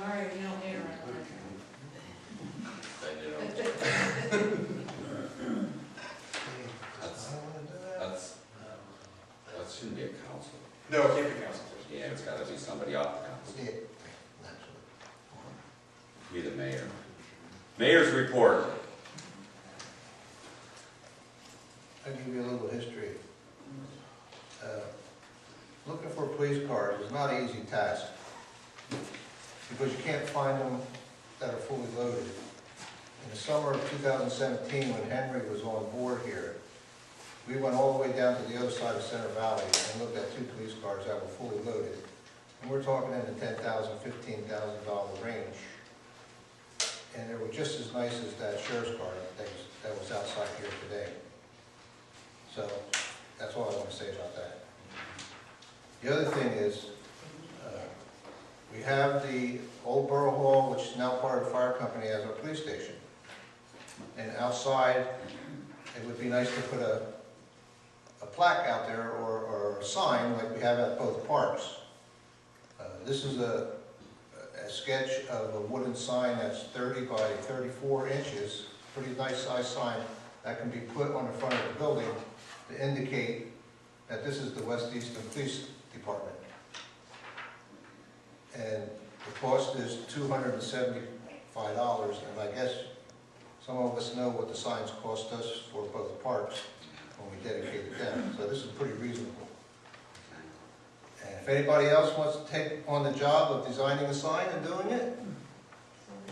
all right, you don't need it They do. That shouldn't be a council. No, it can't be council. Yeah, it's gotta be somebody off the council. Yeah, naturally. Be the mayor. Mayor's report. I'll give you a little history. Looking for police cars is not an easy task, because you can't find them that are fully loaded. In the summer of 2017, when Henry was on board here, we went all the way down to the other side of Center Valley and looked at 2 police cars that were fully loaded. And we're talking in the $10,000, $15,000 range. And they were just as nice as that sheriff's car that was outside here today. So that's all I want to say about that. The other thing is, we have the old Borough Hall, which is now part of the fire company, as our police station. And outside, it would be nice to put a plaque out there or a sign like we have at both parks. This is a sketch of a wooden sign that's 30 by 34 inches, pretty nice size sign that can be put on the front of the building to indicate that this is the West Easton Police Department. And the cost is $275, and I guess some of us know what the signs cost us for both parks when we dedicated them, so this is pretty reasonable. And if anybody else wants to take on the job of designing a sign and doing it,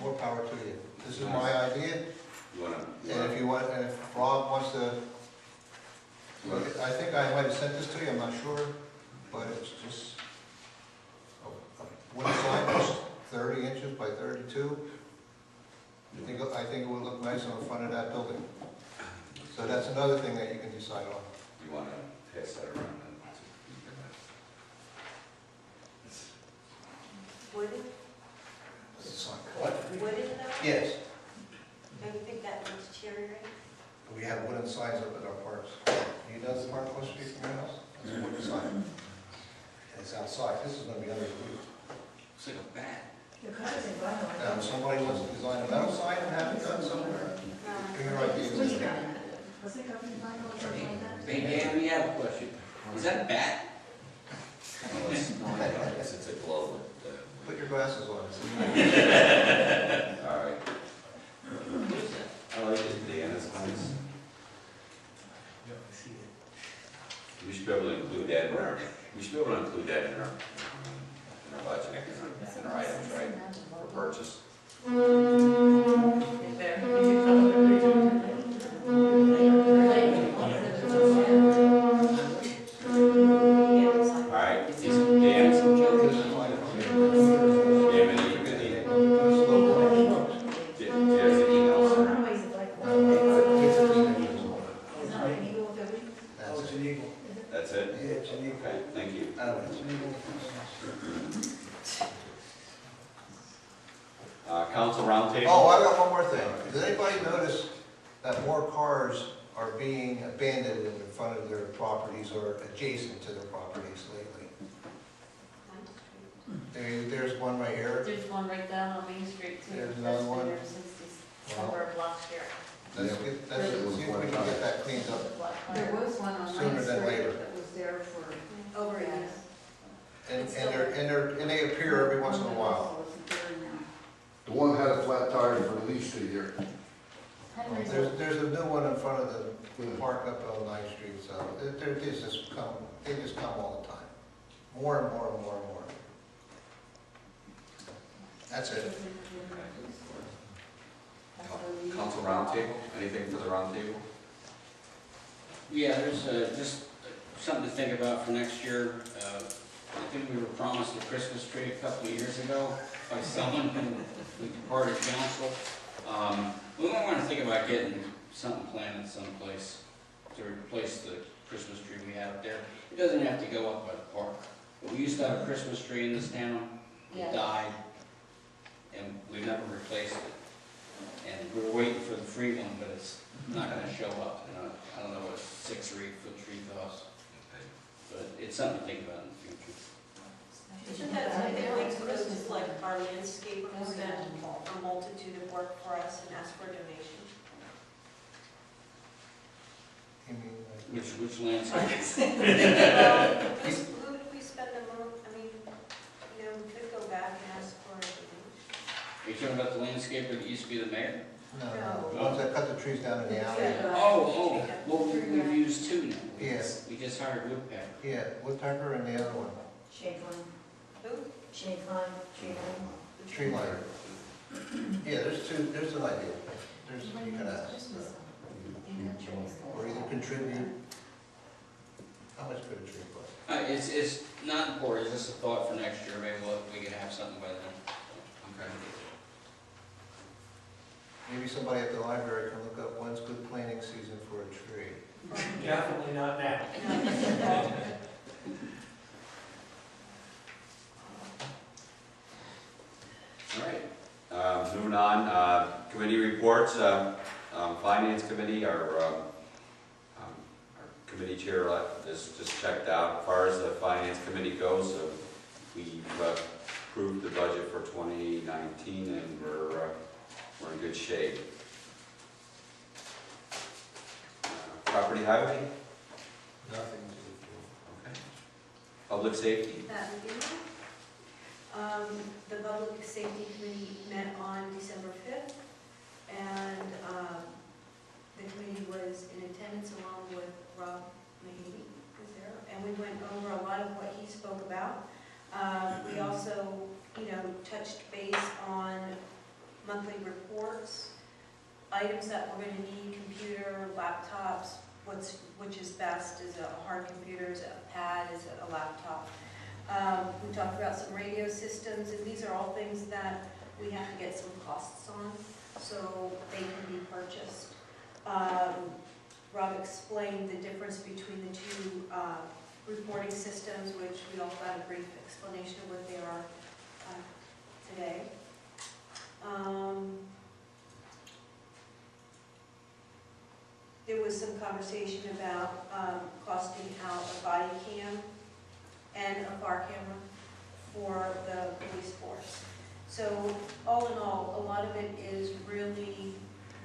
more power to you. This is my idea, and if Rob wants to, I think I might have sent this to you, I'm not sure, but it's just a wooden sign that's 30 inches by 32. I think it would look nice on the front of that building. So that's another thing that you can decide on. You want to pass that around? Wooden? What? Wooden though? Yes, Don't you think that looks deteriorate? we have wooden signs up at our parks. You know the park across the street from your house? That's a wooden sign. And it's outside. This is going to be under the roof. Looks like a bat. Now, if somebody wants to design a metal sign and have it done somewhere, bring your ideas. Hey, Dan, we have a question. Is that a bat? It's a globe. Put your glasses on. All right. I like it, Dan, it's nice. We should be able to include that in our, budget, in our items, right, for purchase. All right, Dan, That's it. that's it? Yeah, it's an eagle. Okay, thank you. It's an eagle. Council roundtable? Oh, I got one more thing. Does anybody notice that more cars are being abandoned in front of their properties or adjacent to their properties lately? There's one right here. There's one right down on Main Street too. There's another That's been one. there since December of last year. Let's see if we can get that cleaned up. There was one on Sooner Main than Street later. that was there for. Over a year. And they appear every once in a while. The one had a flat tire for at least a year. There's a new one in front of the park up on 9th Street, so they just come all the time. More and more and more and more. That's it. Council roundtable, anything for the roundtable? Yeah, there's just something to think about for next year. I think we were promised a Christmas tree a couple of years ago by someone who departed council. We might want to think about getting something planted someplace to replace the Christmas tree we have up there. It doesn't have to go up by the park. But we used to have a Christmas tree in this town. It died, and we never replaced it. And we're waiting for the free one, but it's not gonna show up, you know, I don't know what a 6 or 8 foot tree costs, but it's something to think about in the future. Isn't that something we could go to like our landscaper who's done a multitude of work for us and ask for a donation? You mean, Which landscape? Well, who did we spend the month, I mean, you know, we could go back and ask for a donation. Are you talking about the landscaper that used to be the mayor? no, the ones that cut the trees down in the alley. Yeah. Oh, well, we've used 2 now. Yes. We just hired Woodpecker. Yeah, Woodpecker and the other one, Shade line, Who? shade line, tree line. tree lighter. Yeah, there's an idea. There's, you can ask. Or either contribute. How much could a tree cost? It's not important, it's just a thought for next year, maybe we could have something by then. Okay. Maybe somebody at the library can look up when's good planting season for a tree. Definitely not now. All right, moving on, committee reports, finance committee, our committee chair just checked out. As far as the finance committee goes, we've approved the budget for 2019 and we're in good shape. Property highway? Nothing Okay. Public safety? That would be mine. The Public Safety Committee met on December 5th, and the committee was in attendance along with Rob Mahaney was there, and we went over a lot of what he spoke about. We also, touched base on monthly reports, items that we're going to need, computer, laptops, which is best, is a hard computer, is a pad, is a laptop. We talked about some radio systems, and these are all things that we have to get some costs on, so they can be purchased. Rob explained the difference between the 2 reporting systems, which we all got a brief explanation of what they are today. There was some conversation about costing out a body cam and a bar camera for the police force. So all in all, a lot of it is really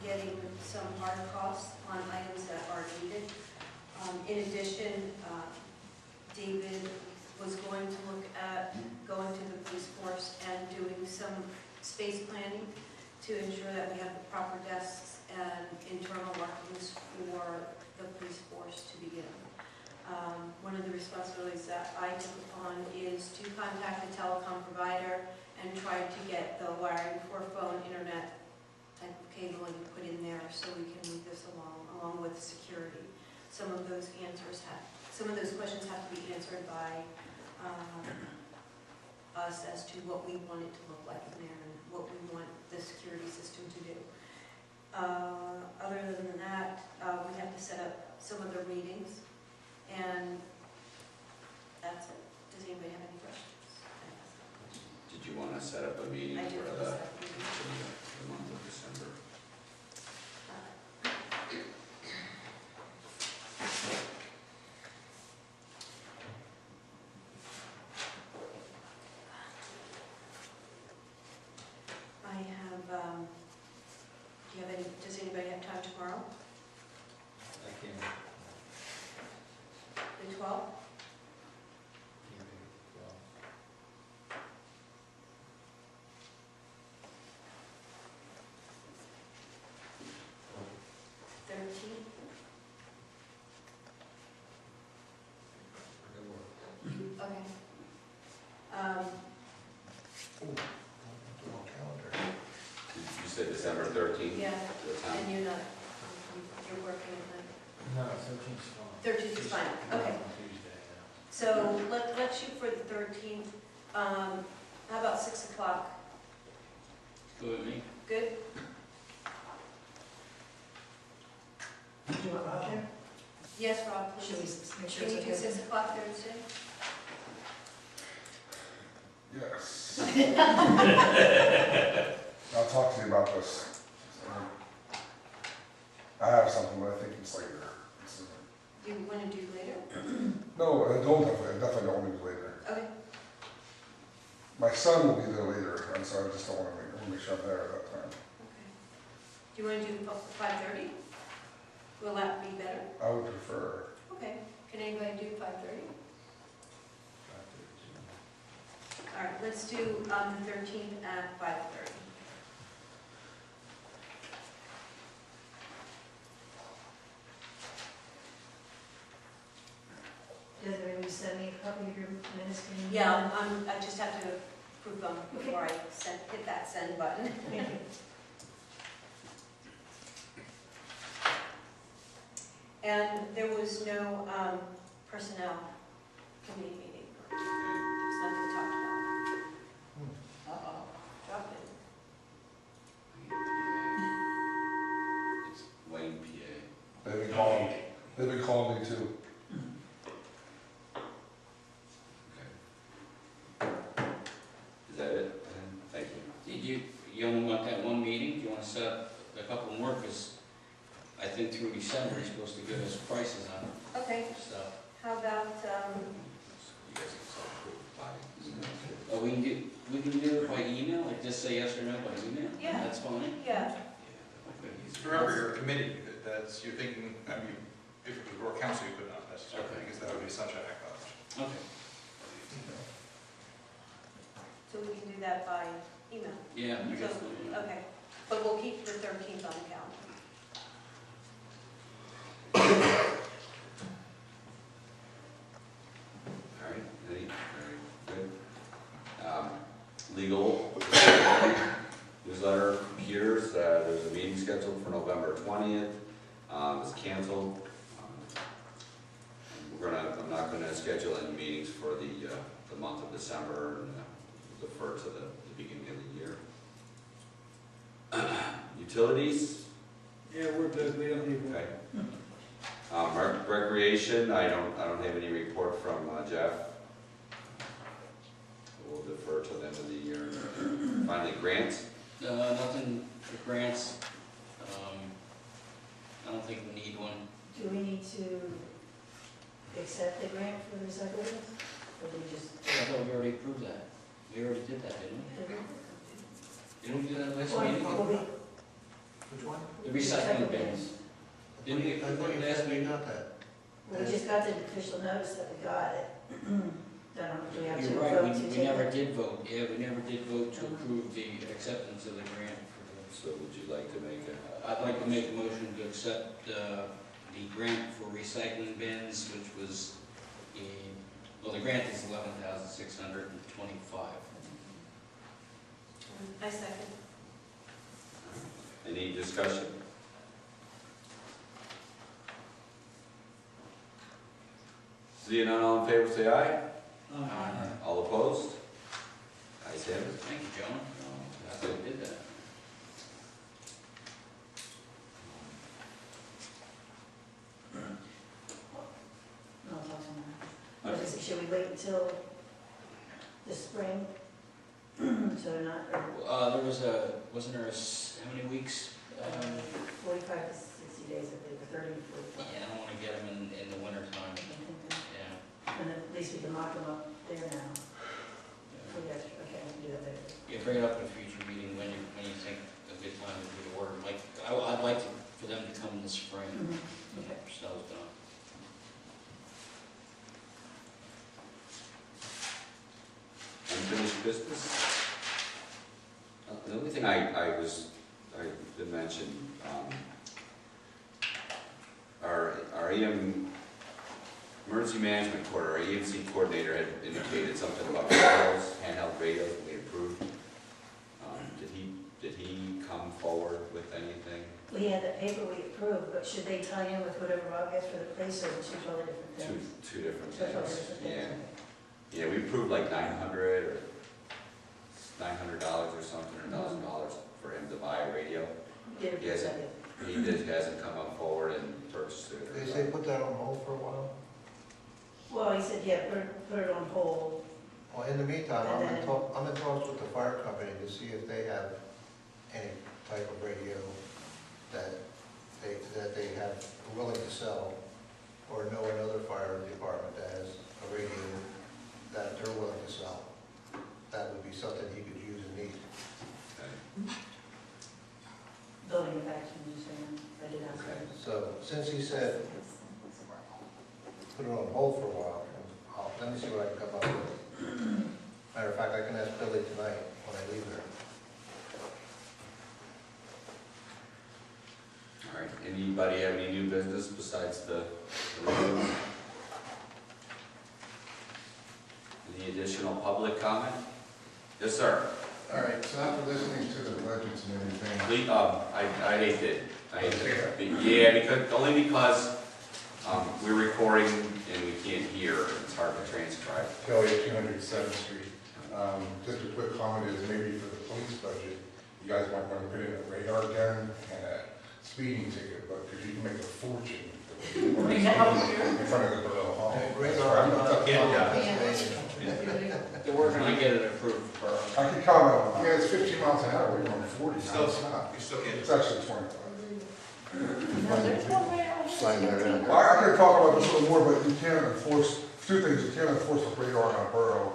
getting some hard costs on items that are needed. In addition, David was going to look at going to the police force and doing some space planning to ensure that we have the proper desks and internal workings for the police force to begin. One of the responsibilities that I took upon is to contact the telecom provider and try to get the wiring for phone, internet, and cabling put in there so we can move this along with security. Some of those questions have to be answered by us as to what we want it to look like in there and what we want the security system to do. Other than that, we have to set up some other meetings, and that's it. Does anybody have any questions? Did you want to set up a meeting I do for want to set up a meeting. the month of December? I have, does anybody have time tomorrow? I can. The 12th? Okay. You said December 13th? Yeah, The time? and you're working at night? No, 13th's fine. 13th is fine, okay. Tuesday, So let's shoot for the 13th. How about 6 o'clock? Go with me. Good? Do you want Rob there? Yes, Rob, Should we please. make sure Can you it's do okay? 6 o'clock Thursday? Yes. I'll talk to you about this I have something, but I think it's later. Do you want to do later? No, I definitely don't want to do later. Okay. My son will be there later, and so I just don't want to make sure I'm there at that time. Okay. Do you want to do 5:30? Will that be better? I would prefer. Okay. Can anybody do 5:30? All right, let's do the 13th at 5:30. Does everybody send me a copy of your minutes? Can you- Yeah, I just have to approve them before I hit that send button. Thank you. And there was no personnel committee meeting. There's nothing talked about. Uh-oh, dropped it. It's Wayne, PA. They've been calling me too. Is that it? Thank you. You only want that one meeting? Do you want to set up a couple more? Because I think through December, he's supposed to give us prices on Okay, stuff. how about, You guys can sort of provide. Oh, we can do it by email, like just say yes or no by email? Yeah. That's fine? yeah, Remember, you're a committee, that's, you're thinking, I mean, if it was Borough Council, you could not necessarily, Okay. because that would be such a heck of Okay. so we can do that by email. Yeah, I guess. So, okay, but we'll keep the 13th on the calendar. All right, very good. Legal newsletter, computers, there's a meeting scheduled for November 20th. It's canceled. I'm not gonna schedule any meetings for the month of December and defer to the beginning of the year. Utilities, Yeah, we're good, we don't need one. okay. Recreation, I don't have any report from Jeff. We'll defer to the end of the year. Finally, grants. Nothing for grants. I don't think we need one. Do we need to accept the grant for the recycling? Or do we just? I thought we already approved that. We already did that, didn't we? Didn't we do that last meeting? Which one? The recycling bins. Didn't we I approve thought it you last said we meeting? got that. We just got the official notice that we got it. Don't know, do we have to You're right, vote to we take never it? did vote. Yeah, we never did vote to approve the acceptance of the grant. So would you like to make a? I'd like to make a motion to accept the grant for recycling bins, which was, well, the grant is $11,625. I second. Any discussion? Seeing none, all in favor, say aye. All opposed? Ayes have it. Thank you, John. I thought we did that. I'll talk to him. Or is it- Should we wait until the spring? So they're not, or There was wasn't there how many weeks? 45 to 60 days, I think, or 30 to 45. Yeah, I don't want to get them in the winter time. Yeah. And at least we can lock them up there now. For the extra, okay, we can do that later. Yeah, bring it up in a future meeting when you think a good time to do the order. Like, I'd like for them to come in the spring. Okay. After snow's done. Unfinished business? The only thing I did mention, our emergency management coordinator, our EMC coordinator had indicated something about radios, handheld radios that we approved. Did he come forward with anything? We had that paper we approved, but should they tie in with whatever Rob gets for the place, or two totally different things? Two different Two totally things, different yeah. things. Yeah, we approved like $900 or $900 or something, or $1,000 for him to buy a radio. Did it He hasn't, second. hasn't come up forward and purchased it. They say put that on hold for a while. Well, he said, yeah, put it on hold. Well, in the meantime, I'm And in talks with the fire company to see if they have any type of radio that they have are willing to sell, or know another fire department that has a radio that they're willing to sell. That would be something he could use and need. Building a faction, you're saying, ready downstairs. So, since he said, put it on hold for a while, let me see what I can come up with. Matter of fact, I can ask Billy tonight when I leave there. All right, anybody have any new business besides the review? Any additional public comment? Yes, sir. All right, so after listening to the budgets and everything, I hate it. Yeah, only because we're recording and we can't hear, it's hard to transcribe. Kelly at 207th Street. Just a quick comment is maybe for the police budget, you guys might want to put in a radar gun and a speeding ticket, but because you can make a fortune in front of the Borough Hall. We're gonna get it approved for. I can comment on Yeah, that. it's 15 miles an hour, we're going 40, now it's not. You still can't. It's actually 25. sign that in. Well, I can talk about this a little more, but you can't enforce, two things, you can't enforce a radar on a borough.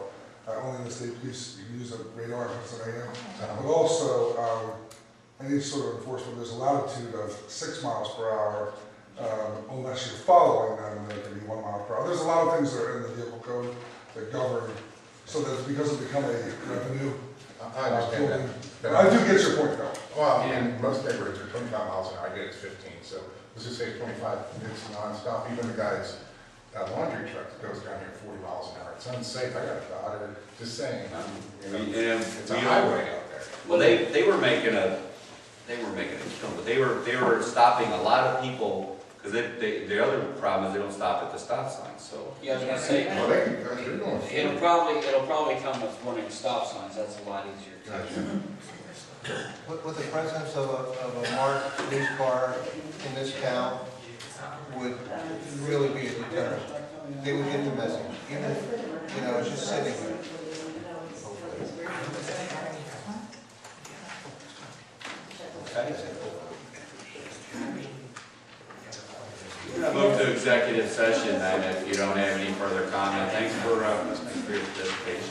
Only in the state police, you can use a radar in Pennsylvania. But also, any sort of enforcement, there's a latitude of 6 miles per hour, unless you're following them, and there can be 1 mile per hour. There's a lot of things that are in the vehicle code that govern, so that because it's become a revenue. I understand that. But I do get your point though. Well, in most neighborhoods are 25 miles an hour, I get it's 15, so let's just say 25 minutes nonstop. Even the guy's laundry truck that goes down here 40 miles an hour. It's unsafe, I got a daughter, just saying. It's a highway out there. Well, they were making a kill, but they were stopping a lot of people, because the other problem is they don't stop at the stop sign, so. Yeah, I was gonna say, Well, they're going 40. it'll probably come with running stop signs, that's a lot easier. With the presence of a marked police car in this town would really be a deterrent. They would get the message, even if, it's just sitting there. Okay. We're gonna move to executive session then, if you don't have any further comment. Thanks for your participation.